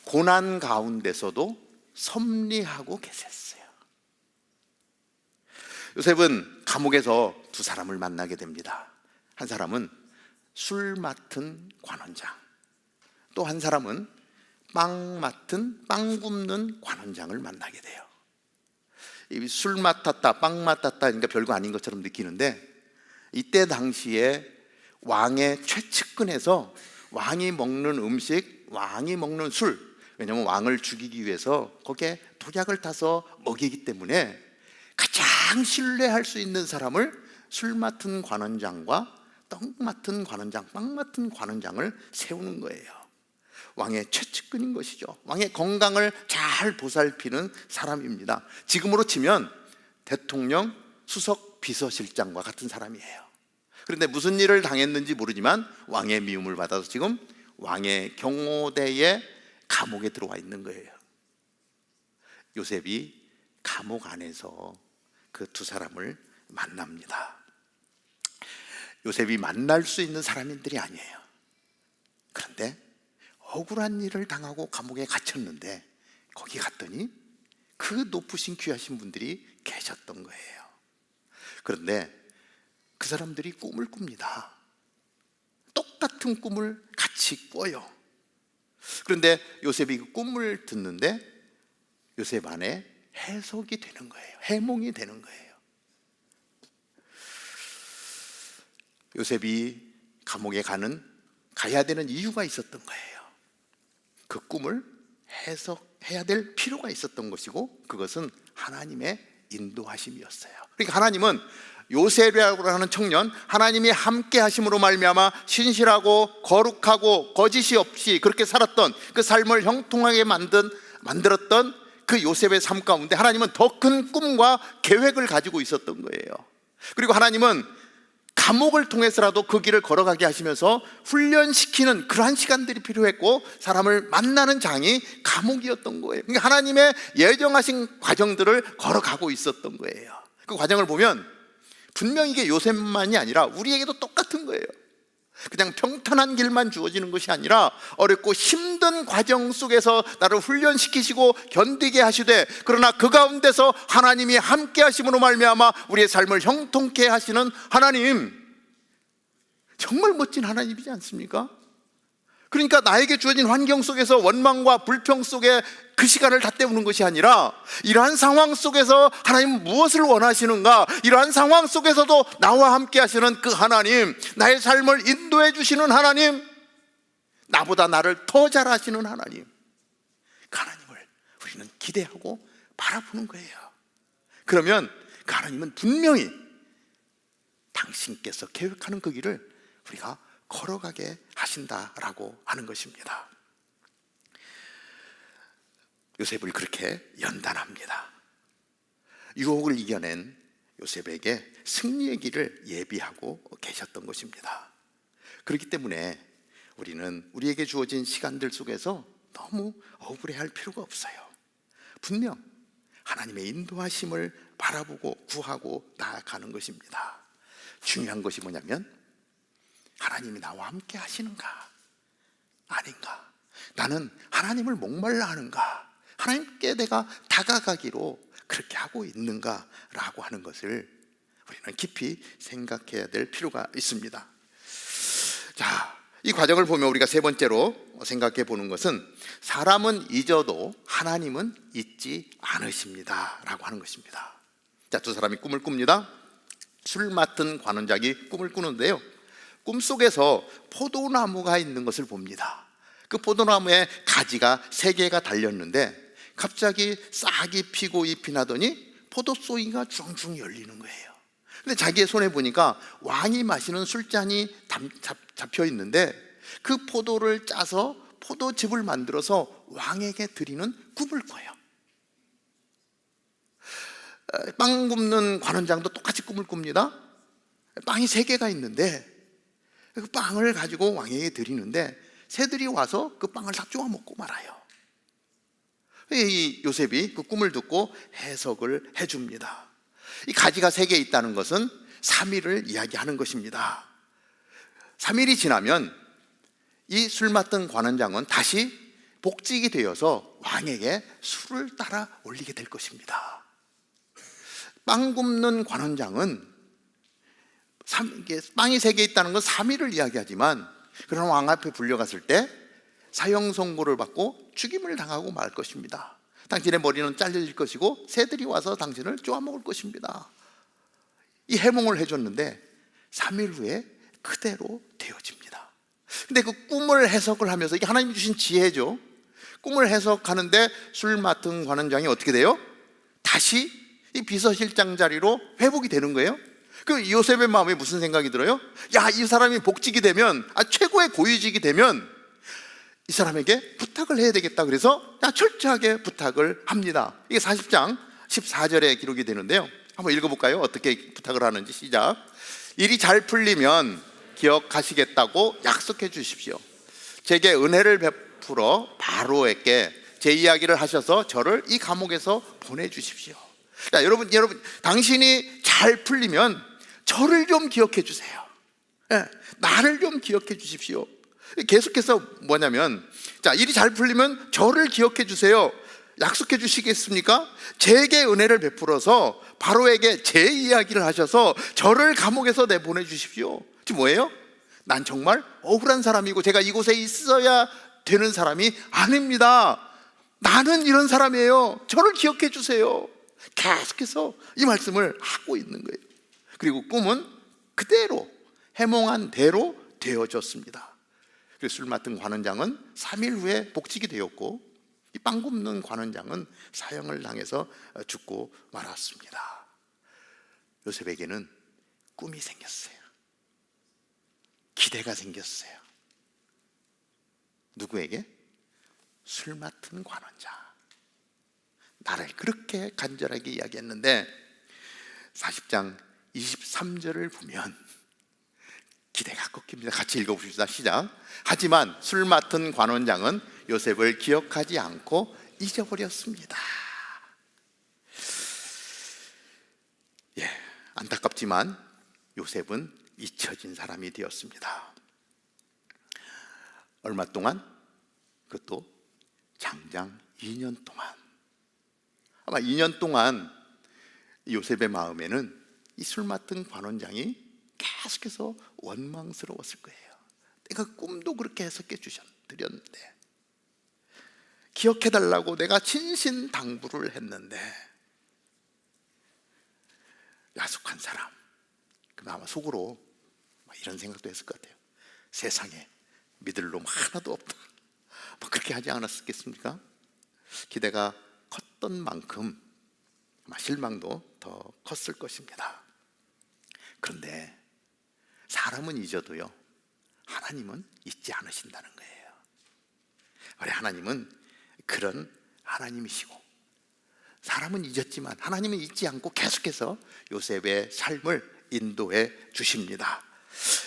고난 가운데서도 섭리하고 계셨어요. 요셉은 감옥에서 두 사람을 만나게 됩니다. 한 사람은 술 맡은 관원장, 또 한 사람은 빵 굽는 관원장을 만나게 돼요. 이 술 맡았다, 빵 맡았다, 그러니까 별거 아닌 것처럼 느끼는데, 이때 당시에 왕의 최측근에서 왕이 먹는 음식, 왕이 먹는 술, 왜냐하면 왕을 죽이기 위해서 거기에 독약을 타서 먹이기 때문에 가장 신뢰할 수 있는 사람을 술 맡은 관원장과 떡 맡은 관원장, 빵 맡은 관원장을 세우는 거예요. 왕의 최측근인 것이죠. 왕의 건강을 잘 보살피는 사람입니다. 지금으로 치면 대통령 수석 비서실장과 같은 사람이에요. 그런데 무슨 일을 당했는지 모르지만 왕의 미움을 받아서 지금 왕의 경호대에 감옥에 들어와 있는 거예요. 요셉이 감옥 안에서 그 두 사람을 만납니다. 요셉이 만날 수 있는 사람들이 아니에요. 그런데 억울한 일을 당하고 감옥에 갇혔는데 거기 갔더니 그 높으신 귀하신 분들이 계셨던 거예요. 그런데 그 사람들이 꿈을 꿉니다. 똑같은 꿈을 같이 꿔요. 그런데 요셉이 그 꿈을 듣는데 요셉 안에 해석이 되는 거예요. 해몽이 되는 거예요. 요셉이 감옥에 가야 되는 이유가 있었던 거예요. 그 꿈을 해석해야 될 필요가 있었던 것이고, 그것은 하나님의 인도하심이었어요. 그러니까 하나님은 요셉이라고 하는 청년, 하나님이 함께 하심으로 말미암아 신실하고 거룩하고 거짓이 없이 그렇게 살았던 그 삶을 형통하게 만들었던 그 요셉의 삶 가운데 하나님은 더 큰 꿈과 계획을 가지고 있었던 거예요. 그리고 하나님은 감옥을 통해서라도 그 길을 걸어가게 하시면서 훈련시키는 그러한 시간들이 필요했고, 사람을 만나는 장이 감옥이었던 거예요. 그러니까 하나님의 예정하신 과정들을 걸어가고 있었던 거예요. 그 과정을 보면 분명히 이게 요셉만이 아니라 우리에게도 똑같은 거예요. 그냥 평탄한 길만 주어지는 것이 아니라 어렵고 힘든 과정 속에서 나를 훈련시키시고 견디게 하시되, 그러나 그 가운데서 하나님이 함께 하심으로 말미암아 우리의 삶을 형통케 하시는 하나님, 정말 멋진 하나님이지 않습니까? 그러니까 나에게 주어진 환경 속에서 원망과 불평 속에 그 시간을 다 때우는 것이 아니라, 이러한 상황 속에서 하나님 무엇을 원하시는가, 이러한 상황 속에서도 나와 함께 하시는 그 하나님, 나의 삶을 인도해 주시는 하나님, 나보다 나를 더 잘 아시는 하나님, 그 하나님을 우리는 기대하고 바라보는 거예요. 그러면 그 하나님은 분명히 당신께서 계획하는 그 길을 우리가 걸어가게 하신다라고 하는 것입니다. 요셉을 그렇게 연단합니다. 유혹을 이겨낸 요셉에게 승리의 길을 예비하고 계셨던 것입니다. 그렇기 때문에 우리는 우리에게 주어진 시간들 속에서 너무 억울해할 필요가 없어요. 분명 하나님의 인도하심을 바라보고 구하고 나아가는 것입니다. 중요한 것이 뭐냐면, 하나님이 나와 함께 하시는가 아닌가, 나는 하나님을 목말라 하는가, 하나님께 내가 다가가기로 그렇게 하고 있는가 라고 하는 것을 우리는 깊이 생각해야 될 필요가 있습니다. 자, 이 과정을 보면 우리가 세 번째로 생각해 보는 것은, 사람은 잊어도 하나님은 잊지 않으십니다 라고 하는 것입니다. 자, 두 사람이 꿈을 꿉니다. 술 맡은 관원장이 꿈을 꾸는데요, 꿈속에서 포도나무가 있는 것을 봅니다. 그 포도나무에 가지가 3개가 달렸는데 갑자기 싹이 피고 잎이 나더니 포도송이가 쭉 열리는 거예요. 근데 자기의 손에 보니까 왕이 마시는 술잔이 잡혀 있는데, 그 포도를 짜서 포도즙을 만들어서 왕에게 드리는 꿈을 꿔요. 빵 굽는 관원장도 똑같이 꿈을 꿉니다. 빵이 3개가 있는데 그 빵을 가지고 왕에게 드리는데 새들이 와서 그 빵을 다 쪼아 먹고 말아요. 이 요셉이 그 꿈을 듣고 해석을 해줍니다. 이 가지가 3개 있다는 것은 3일을 이야기하는 것입니다. 3일이 지나면 이 술 맡은 관원장은 다시 복직이 되어서 왕에게 술을 따라 올리게 될 것입니다. 빵 굽는 관원장은 빵이 3개 있다는 건 3일을 이야기하지만, 그런 왕 앞에 불려갔을 때 사형 선고를 받고 죽임을 당하고 말 것입니다. 당신의 머리는 잘려질 것이고 새들이 와서 당신을 쪼아먹을 것입니다. 이 해몽을 해줬는데 3일 후에 그대로 되어집니다. 근데 그 꿈을 해석을 하면서, 이게 하나님이 주신 지혜죠. 꿈을 해석하는데 술 맡은 관원장이 어떻게 돼요? 다시 이 비서실장 자리로 회복이 되는 거예요. 그 요셉의 마음에 무슨 생각이 들어요? 야, 이 사람이 복직이 되면, 최고의 고위직이 되면 이 사람에게 부탁을 해야 되겠다. 그래서 철저하게 부탁을 합니다. 이게 40장 14절에 기록이 되는데요, 한번 읽어볼까요? 어떻게 부탁을 하는지. 시작. 일이 잘 풀리면 기억하시겠다고 약속해 주십시오. 제게 은혜를 베풀어 바로에게 제 이야기를 하셔서 저를 이 감옥에서 보내주십시오. 자, 여러분, 당신이 잘 풀리면 저를 좀 기억해 주세요. 나를 좀 기억해 주십시오. 계속해서 뭐냐면, 자, 일이 잘 풀리면 저를 기억해 주세요. 약속해 주시겠습니까? 제게 은혜를 베풀어서 바로에게 제 이야기를 하셔서 저를 감옥에서 내보내 주십시오. 지금 뭐예요? 난 정말 억울한 사람이고 제가 이곳에 있어야 되는 사람이 아닙니다. 나는 이런 사람이에요. 저를 기억해 주세요. 계속해서 이 말씀을 하고 있는 거예요. 그리고 꿈은 그대로 해몽한 대로 되어졌습니다. 술 맡은 관원장은 3일 후에 복직이 되었고, 이 빵 굽는 관원장은 사형을 당해서 죽고 말았습니다. 요셉에게는 꿈이 생겼어요. 기대가 생겼어요. 누구에게? 술 맡은 관원장. 나를 그렇게 간절하게 이야기했는데 40장 23절을 보면 기대가 꺾입니다. 같이 읽어봅시다. 시작. 하지만 술 맡은 관원장은 요셉을 기억하지 않고 잊어버렸습니다. 예, 안타깝지만 요셉은 잊혀진 사람이 되었습니다. 얼마 동안? 그것도 장장 2년 동안. 아마 2년 동안 요셉의 마음에는 이 술 맡은 관원장이 계속해서 원망스러웠을 거예요. 내가 꿈도 그렇게 해석해 드렸는데, 기억해달라고 내가 진신당부를 했는데, 야속한 사람. 그럼 아마 속으로 이런 생각도 했을 것 같아요. 세상에 믿을 놈 하나도 없다. 그렇게 하지 않았겠습니까? 기대가 컸던 만큼 아마 실망도 더 컸을 것입니다. 그런데 사람은 잊어도요, 하나님은 잊지 않으신다는 거예요. 우리 하나님은 그런 하나님이시고, 사람은 잊었지만 하나님은 잊지 않고 계속해서 요셉의 삶을 인도해 주십니다.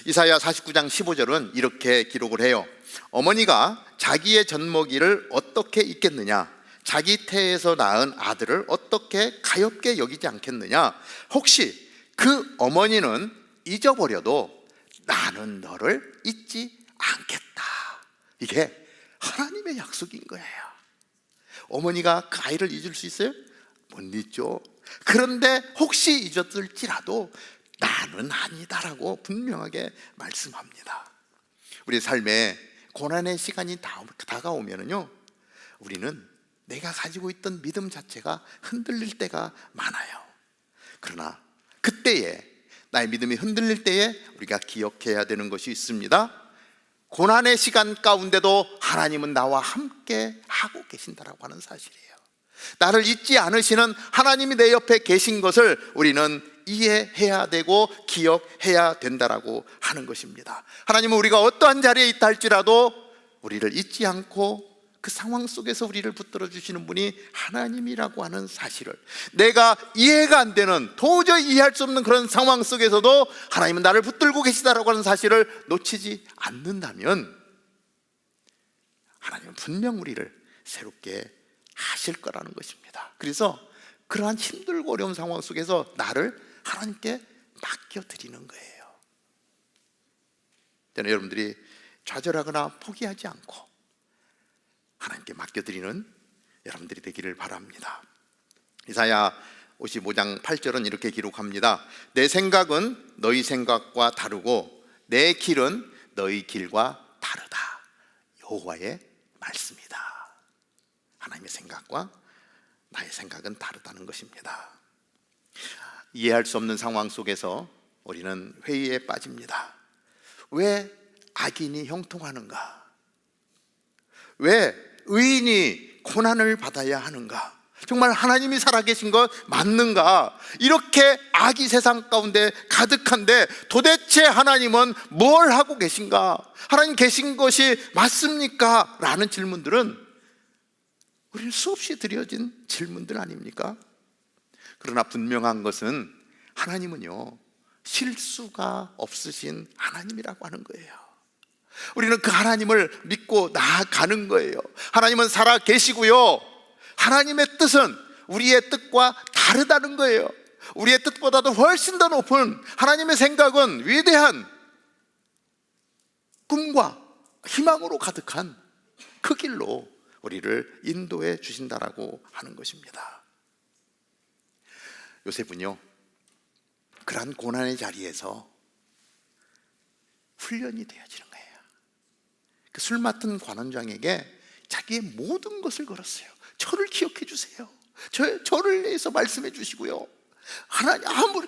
이사야 49장 15절은 이렇게 기록을 해요. 어머니가 자기의 젖먹이를 어떻게 잊겠느냐? 자기 태에서 낳은 아들을 어떻게 가엾게 여기지 않겠느냐? 혹시 그 어머니는 잊어버려도 나는 너를 잊지 않겠다. 이게 하나님의 약속인 거예요. 어머니가 그 아이를 잊을 수 있어요? 못 잊죠. 그런데 혹시 잊었을지라도 나는 아니다라고 분명하게 말씀합니다. 우리 삶에 고난의 시간이 다가오면요, 우리는 내가 가지고 있던 믿음 자체가 흔들릴 때가 많아요. 그러나 그때에, 나의 믿음이 흔들릴 때에 우리가 기억해야 되는 것이 있습니다. 고난의 시간 가운데도 하나님은 나와 함께 하고 계신다라고 하는 사실이에요. 나를 잊지 않으시는 하나님이 내 옆에 계신 것을 우리는 이해해야 되고 기억해야 된다라고 하는 것입니다. 하나님은 우리가 어떠한 자리에 있다 할지라도 우리를 잊지 않고 그 상황 속에서 우리를 붙들어 주시는 분이 하나님이라고 하는 사실을, 내가 이해가 안 되는, 도저히 이해할 수 없는 그런 상황 속에서도 하나님은 나를 붙들고 계시다라고 하는 사실을 놓치지 않는다면 하나님은 분명 우리를 새롭게 하실 거라는 것입니다. 그래서 그러한 힘들고 어려운 상황 속에서 나를 하나님께 맡겨드리는 거예요. 저는 여러분들이 좌절하거나 포기하지 않고 하나님께 맡겨드리는 여러분들이 되기를 바랍니다. 이사야 55장 8절은 이렇게 기록합니다. 내 생각은 너희 생각과 다르고 내 길은 너희 길과 다르다. 여호와의 말씀이다. 하나님의 생각과 나의 생각은 다르다는 것입니다. 이해할 수 없는 상황 속에서 우리는 회의에 빠집니다. 왜 악인이 형통하는가? 왜 의인이 고난을 받아야 하는가? 정말 하나님이 살아계신 것 맞는가? 이렇게 악이 세상 가운데 가득한데 도대체 하나님은 뭘 하고 계신가? 하나님 계신 것이 맞습니까? 라는 질문들은 우리는 수없이 드려진 질문들 아닙니까? 그러나 분명한 것은 하나님은요, 실수가 없으신 하나님이라고 하는 거예요. 우리는 그 하나님을 믿고 나아가는 거예요. 하나님은 살아 계시고요, 하나님의 뜻은 우리의 뜻과 다르다는 거예요. 우리의 뜻보다도 훨씬 더 높은 하나님의 생각은 위대한 꿈과 희망으로 가득한 그 길로 우리를 인도해 주신다라고 하는 것입니다. 요셉은요, 그러한 고난의 자리에서 훈련이 되어지는 거예요. 그 술 맡은 관원장에게 자기의 모든 것을 걸었어요. 저를 기억해 주세요. 저를 위해서 말씀해 주시고요. 하나님, 아무리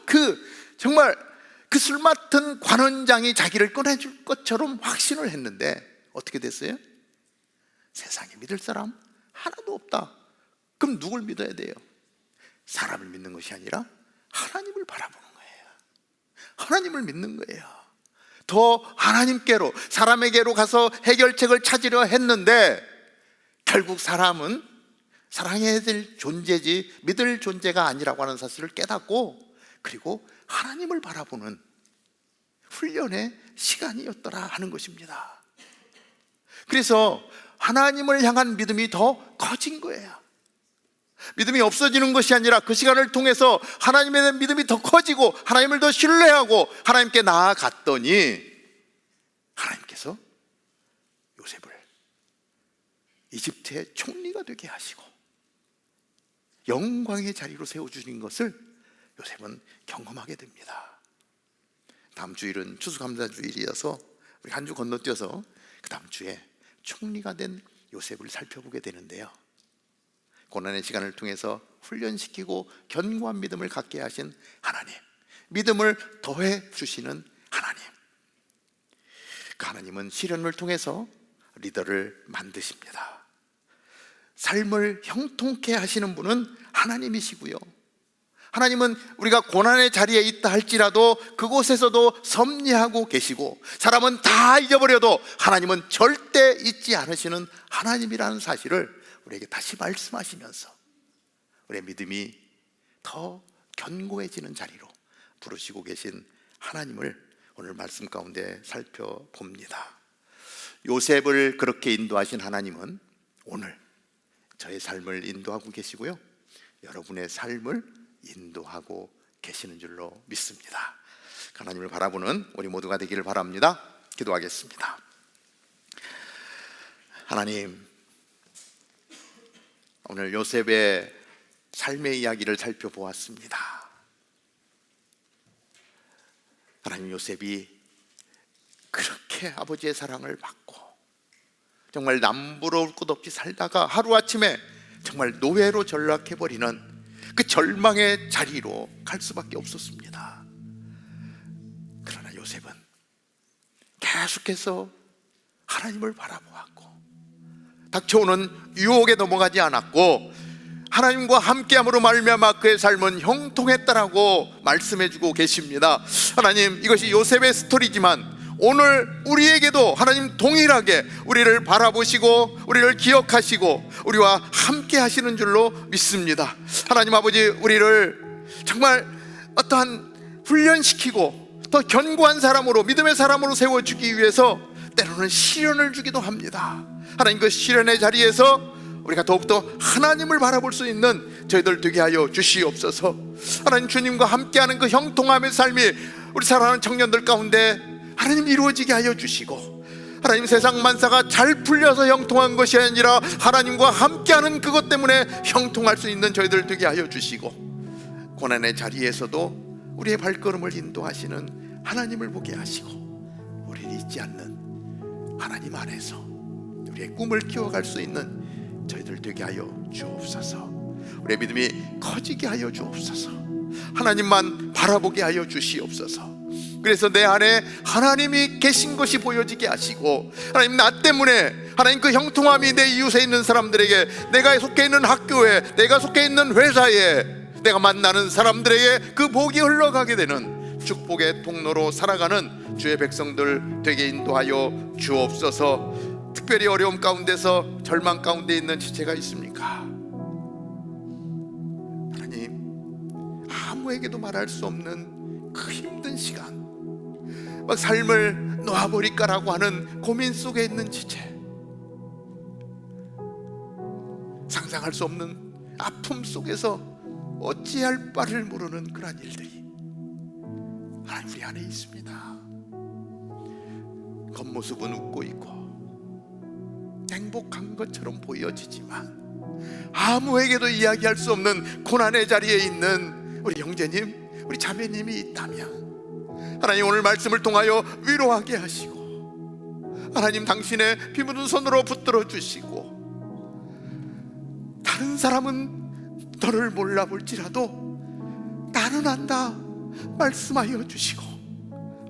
정말 그 술 맡은 관원장이 자기를 꺼내줄 것처럼 확신을 했는데 어떻게 됐어요? 세상에 믿을 사람 하나도 없다. 그럼 누굴 믿어야 돼요? 사람을 믿는 것이 아니라 하나님을 바라보는 거예요. 하나님을 믿는 거예요. 더 하나님께로, 사람에게로 가서 해결책을 찾으려 했는데 결국 사람은 사랑해야 될 존재지 믿을 존재가 아니라고 하는 사실을 깨닫고, 그리고 하나님을 바라보는 훈련의 시간이었더라 하는 것입니다. 그래서 하나님을 향한 믿음이 더 커진 거예요. 믿음이 없어지는 것이 아니라 그 시간을 통해서 하나님에 대한 믿음이 더 커지고 하나님을 더 신뢰하고 하나님께 나아갔더니 하나님께서 요셉을 이집트의 총리가 되게 하시고 영광의 자리로 세워주신 것을 요셉은 경험하게 됩니다. 다음 주일은 추수감사주일이어서 우리 한 주 건너뛰어서 그 다음 주에 총리가 된 요셉을 살펴보게 되는데요, 고난의 시간을 통해서 훈련시키고 견고한 믿음을 갖게 하신 하나님, 믿음을 더해 주시는 하나님, 그 하나님은 시련을 통해서 리더를 만드십니다. 삶을 형통케 하시는 분은 하나님이시고요, 하나님은 우리가 고난의 자리에 있다 할지라도 그곳에서도 섭리하고 계시고, 사람은 다 잊어버려도 하나님은 절대 잊지 않으시는 하나님이라는 사실을 우리에게 다시 말씀하시면서 우리의 믿음이 더 견고해지는 자리로 부르시고 계신 하나님을 오늘 말씀 가운데 살펴봅니다. 요셉을 그렇게 인도하신 하나님은 오늘 저의 삶을 인도하고 계시고요, 여러분의 삶을 인도하고 계시는 줄로 믿습니다. 하나님을 바라보는 우리 모두가 되기를 바랍니다. 기도하겠습니다. 하나님, 오늘 요셉의 삶의 이야기를 살펴보았습니다. 하나님, 요셉이 그렇게 아버지의 사랑을 받고 정말 남부러울 것 없이 살다가 하루아침에 정말 노예로 전락해버리는 그 절망의 자리로 갈 수밖에 없었습니다. 그러나 요셉은 계속해서 하나님을 바라보았고 닥쳐오는 유혹에 넘어가지 않았고 하나님과 함께함으로 말미암아 그의 삶은 형통했다라고 말씀해주고 계십니다. 하나님, 이것이 요셉의 스토리지만 오늘 우리에게도 하나님 동일하게 우리를 바라보시고 우리를 기억하시고 우리와 함께 하시는 줄로 믿습니다. 하나님 아버지, 우리를 정말 어떠한 훈련시키고 더 견고한 사람으로, 믿음의 사람으로 세워주기 위해서 때로는 시련을 주기도 합니다. 하나님, 그 시련의 자리에서 우리가 더욱더 하나님을 바라볼 수 있는 저희들 되게 하여 주시옵소서. 하나님, 주님과 함께하는 그 형통함의 삶이 우리 사랑하는 청년들 가운데 하나님 이루어지게 하여 주시고, 하나님 세상 만사가 잘 풀려서 형통한 것이 아니라 하나님과 함께하는 그것 때문에 형통할 수 있는 저희들 되게 하여 주시고, 고난의 자리에서도 우리의 발걸음을 인도하시는 하나님을 보게 하시고, 우리를 잊지 않는 하나님 안에서 우리의 꿈을 키워갈 수 있는 저희들 되게 하여 주옵소서. 우리의 믿음이 커지게 하여 주옵소서. 하나님만 바라보게 하여 주시옵소서. 그래서 내 안에 하나님이 계신 것이 보여지게 하시고, 하나님, 나 때문에 하나님 그 형통함이 내 이웃에 있는 사람들에게, 내가 속해 있는 학교에, 내가 속해 있는 회사에, 내가 만나는 사람들에게 그 복이 흘러가게 되는 축복의 통로로 살아가는 주의 백성들 되게 인도하여 주옵소서. 특별히 어려움 가운데서 절망 가운데 있는 지체가 있습니까? 하나님, 아무에게도 말할 수 없는 그 힘든 시간, 막 삶을 놓아버릴까라고 하는 고민 속에 있는 지체, 상상할 수 없는 아픔 속에서 어찌할 바를 모르는 그러한 일들이 하나님 우리 안에 있습니다. 겉모습은 웃고 있고 행복한 것처럼 보여지지만 아무에게도 이야기할 수 없는 고난의 자리에 있는 우리 형제님, 우리 자매님이 있다면 하나님, 오늘 말씀을 통하여 위로하게 하시고, 하나님 당신의 피 묻은 손으로 붙들어 주시고, 다른 사람은 너를 몰라볼지라도 나는 안다 말씀하여 주시고,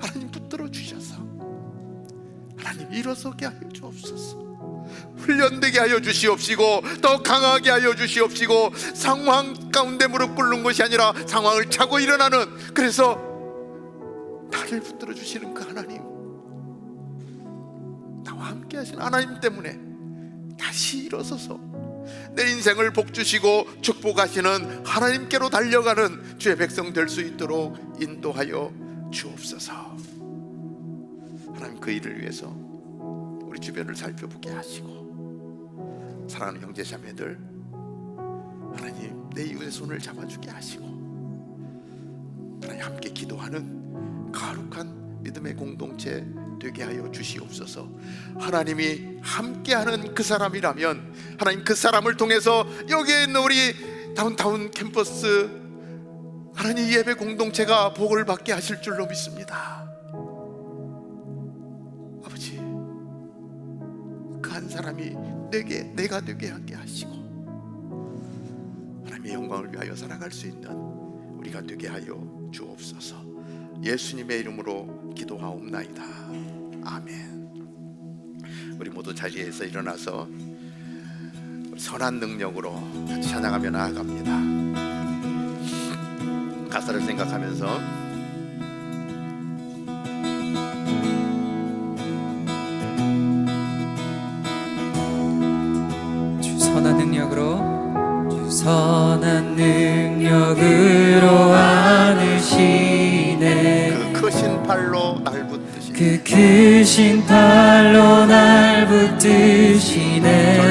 하나님 붙들어 주셔서 하나님 일어서게 하여 주옵소서. 훈련되게 하여 주시옵시고, 더 강하게 하여 주시옵시고, 상황 가운데 무릎 꿇는 것이 아니라 상황을 차고 일어나는, 그래서 나를 붙들어 주시는 그 하나님, 나와 함께 하신 하나님 때문에 다시 일어서서 내 인생을 복 주시고 축복하시는 하나님께로 달려가는 주의 백성 될 수 있도록 인도하여 주옵소서. 하나님 그 일을 위해서 우리 주변을 살펴보게 하시고, 사랑하는 형제 자매들, 하나님 내 이웃의 손을 잡아주게 하시고, 하나님 함께 기도하는 거룩한 믿음의 공동체 되게 하여 주시옵소서. 하나님이 함께하는 그 사람이라면 하나님 그 사람을 통해서 여기에 있는 우리 다운타운 캠퍼스 하나님 예배 공동체가 복을 받게 하실 줄로 믿습니다. 아버지, 그 한 사람이 내가 되게 하게 하시고 하나님의 영광을 위하여 살아갈 수 있는 우리가 되게 하여 주옵소서. 예수님의 이름으로 기도하옵나이다. 아멘. 우리 모두 자리에서 일어나서 선한 능력으로 같이 찬양하며 나아갑니다. 가사를 생각하면서 주 선한 능력으로 안으시네. 그 크신 팔로 날 붙드시네. 그 크신 팔로 날 붙드시네.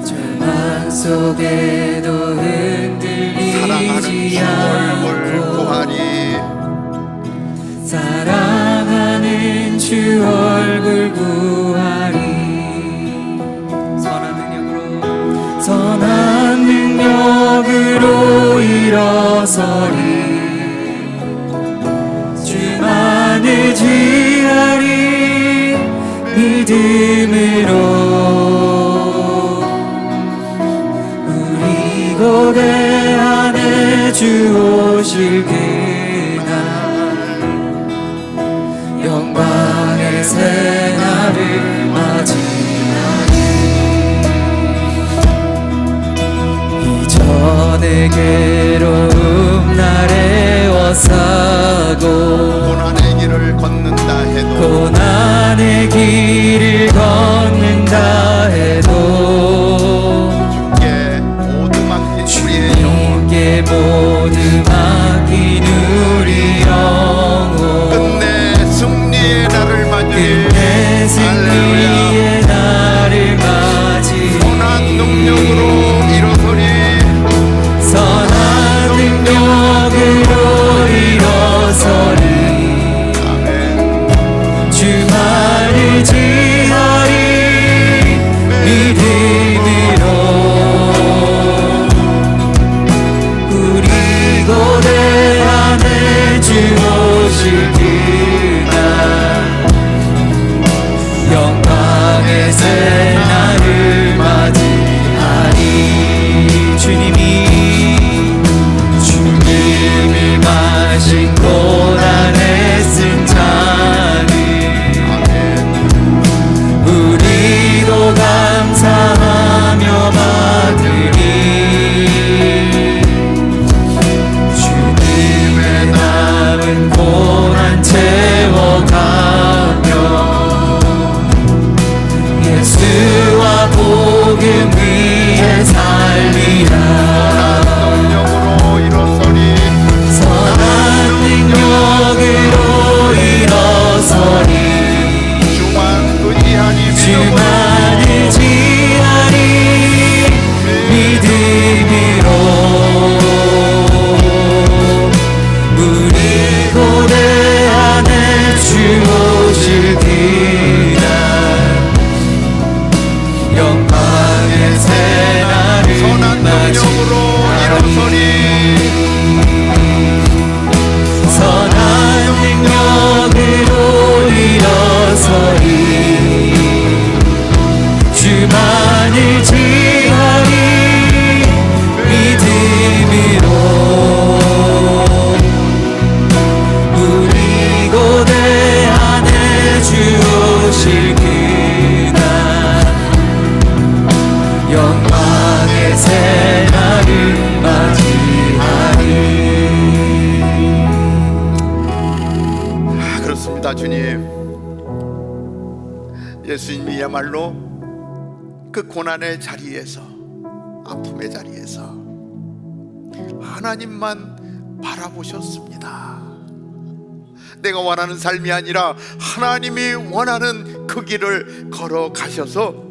절망 속에도 흔들리지 않고 사랑하는 주 얼굴 구하리. 선한 능력으로 일어서리. 주만 의지하리. 믿음으로 우리 고대 안에 주 오실 그날 영광의 새날을 맞이하리. 이전의 괴로움 날에 워싸고 고난의 길을 걷는다 해도 고난의 길을 걷는다 해도 주께 모두 맡긴 우리 영혼 끝내 승리의 날을 맞이해 선한 능력으로 일어서리. 선한 능력으로 일어서리. 아멘. 주만 의지하리. 믿음으로 우리 고대 안에 주 오실 그날 영광의 새날을 맞이하리. 주님이 마신 고난의 쓴 잔을 우리도 감사하며 받으리. 주님의 남은 고난 채워가며 예수와 복음 위에 살리라. 선한 능력으로 일어서리. 주만 의지하리. 믿음으로 우리 고대 안에 주 오실 그날 영광의 새날을 맞이하리. 선한 능력으로 일어서리. 주만 의지하리. 믿음으로 우리 고대 안에 주 오실 그날 영광의 새날을 맞이하리. 그렇습니다. 주님, 예수님이야말로 그 고난의 자리에서, 아픔의 자리에서 하나님만 바라보셨습니다. 내가 원하는 삶이 아니라 하나님이 원하는 그 길을 걸어가셔서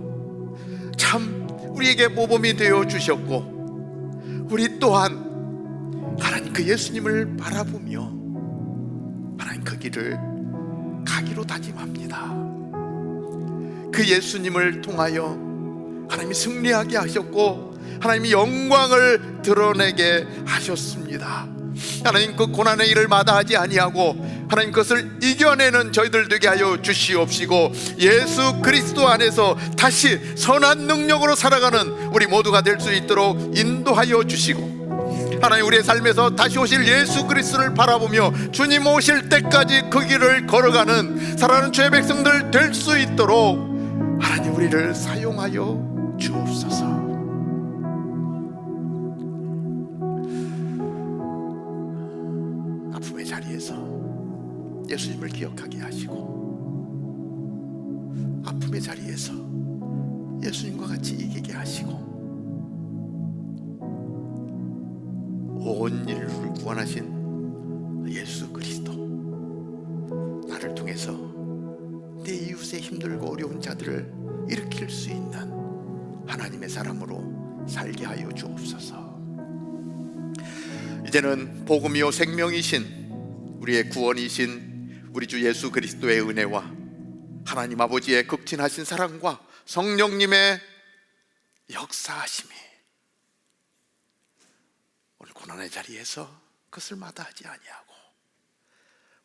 참 우리에게 모범이 되어 주셨고, 우리 또한 하나님 그 예수님을 바라보며 하나님 그 길을 가기로 다짐합니다. 그 예수님을 통하여 하나님이 승리하게 하셨고 하나님이 영광을 드러내게 하셨습니다. 하나님 그 고난의 일을 마다하지 아니하고 하나님 그것을 이겨내는 저희들 되게 하여 주시옵시고, 예수 그리스도 안에서 다시 선한 능력으로 살아가는 우리 모두가 될 수 있도록 인도하여 주시고, 하나님 우리의 삶에서 다시 오실 예수 그리스도를 바라보며 주님 오실 때까지 그 길을 걸어가는 사랑하는 주의 백성들 될 수 있도록 하나님 우리를 사용하여 주옵소서. 아픔의 자리에서 예수님을 기억하게 하시고, 아픔의 자리에서 예수님과 같이 이기게 하시고, 온 인류를 구원하신 예수 그리스도, 나를 통해서 내 이웃의 힘들고 어려운 자들을 일으킬 수 있는 하나님의 사람으로 살게 하여 주옵소서. 이제는 복음이요 생명이신 우리의 구원이신 우리 주 예수 그리스도의 은혜와 하나님 아버지의 극진하신 사랑과 성령님의 역사하심이 오늘 고난의 자리에서 그것을 마다하지 아니하고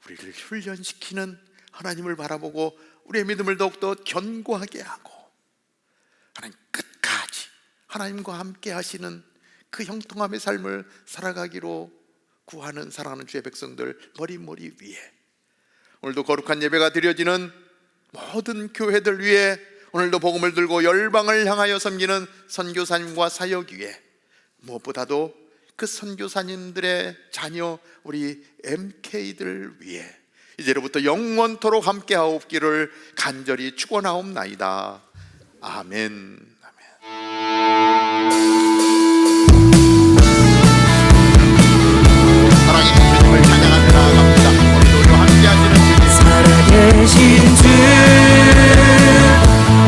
우리를 훈련시키는 하나님을 바라보고 우리의 믿음을 더욱더 견고하게 하고 하나님 끝까지 하나님과 함께 하시는 그 형통함의 삶을 살아가기로 구하는 사랑하는 주의 백성들 머리 위에, 오늘도 거룩한 예배가 드려지는 모든 교회들 위에, 오늘도 복음을 들고 열방을 향하여 섬기는 선교사님과 사역 위에, 무엇보다도 그 선교사님들의 자녀 우리 MK들 위에 이제로부터 영원토록 함께 하옵기를 간절히 축원하옵나이다. 아멘. 사랑의 주님을 찬양하며 나아갑니다. 오늘도 우리와 함께 하시는 주님, 살아계신 주,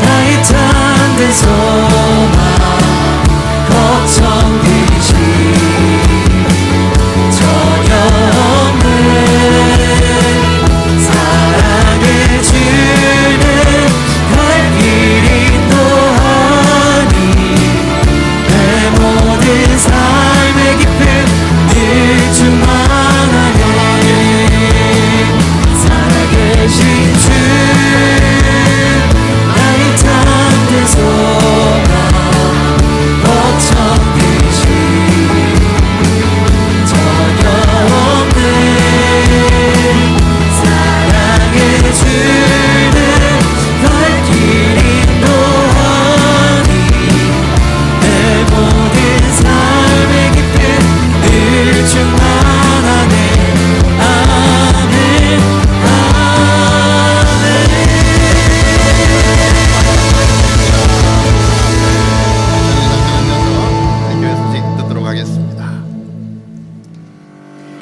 나의 참된 소망, 걱정되시 전혀 없는 사랑의 주는 갈 길 인도하니 내 모든 삶의 깊음 늘 충만하네. 살아계신 주, 나의 참된 소망, 걱정되시 전혀 없는 사랑의 주는 갈 길 인도하니 내 모든 삶의 깊음 늘 충만하네. 아멘, 교회 소식 듣도록 하겠습니다.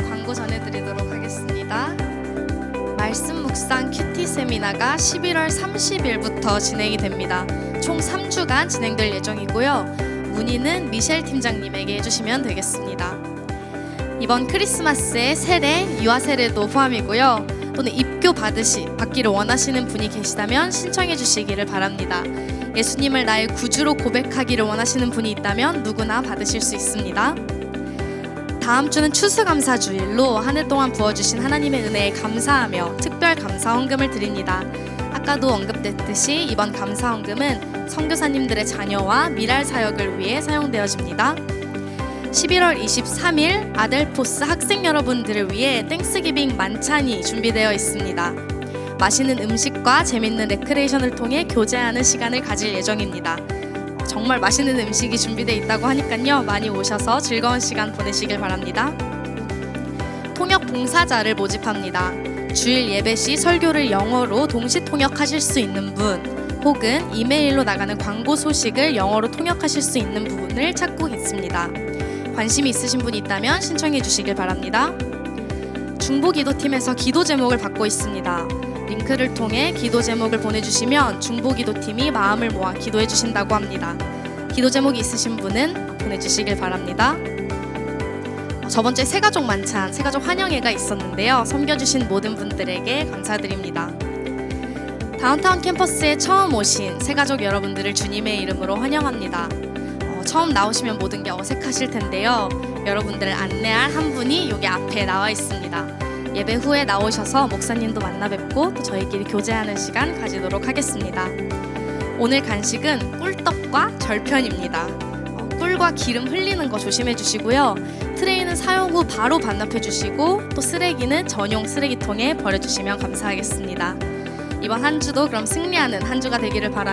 광고 전해드리도록 하겠습니다. 말씀 묵상 큐티 세미나가 11월 30일부터 진행이 됩니다. 총 3주간 진행될 예정이고요. 문의는 미셸 팀장님에게 해주시면 되겠습니다. 이번 크리스마스에 세례, 유아 세례도 포함이고요. 또는 입교 받기를 원하시는 분이 계시다면 신청해 주시기를 바랍니다. 예수님을 나의 구주로 고백하기를 원하시는 분이 있다면 누구나 받으실 수 있습니다. 다음 주는 추수감사주일로 한 해 동안 부어주신 하나님의 은혜에 감사하며 특별 감사 헌금을 드립니다. 아까도 언급됐듯이 이번 감사 헌금은 선교사님들의 자녀와 미랄 사역을 위해 사용되어집니다. 11월 23일 아델포스 학생 여러분들을 위해 땡스기빙 만찬이 준비되어 있습니다. 맛있는 음식과 재밌는 레크레이션을 통해 교제하는 시간을 가질 예정입니다. 정말 맛있는 음식이 준비되어 있다고 하니까요, 많이 오셔서 즐거운 시간 보내시길 바랍니다. 통역 봉사자를 모집합니다. 주일 예배 시 설교를 영어로 동시 통역하실 수 있는 분, 혹은 이메일로 나가는 광고 소식을 영어로 통역하실 수 있는 분을 찾고 있습니다. 관심이 있으신 분이 있다면 신청해 주시길 바랍니다. 중보기도팀에서 기도 제목을 받고 있습니다. 링크를 통해 기도 제목을 보내주시면 중보기도팀이 마음을 모아 기도해 주신다고 합니다. 기도 제목이 있으신 분은 보내주시길 바랍니다. 저번 주에 새가족 만찬, 새가족 환영회가 있었는데요. 섬겨주신 모든 분들에게 감사드립니다. 다운타운 캠퍼스에 처음 오신 새가족 여러분들을 주님의 이름으로 환영합니다. 처음 나오시면 모든 게 어색하실 텐데요. 여러분들을 안내할 한 분이 여기 앞에 나와 있습니다. 예배 후에 나오셔서 목사님도 만나 뵙고 또 저희끼리 교제하는 시간 가지도록 하겠습니다. 오늘 간식은 꿀떡과 절편입니다. 꿀과 기름 흘리는 거 조심해 주시고요. 트레이는 사용 후 바로 반납해 주시고 또 쓰레기는 전용 쓰레기통에 버려주시면 감사하겠습니다. 이번 한 주도 그럼 승리하는 한 주가 되기를 바라며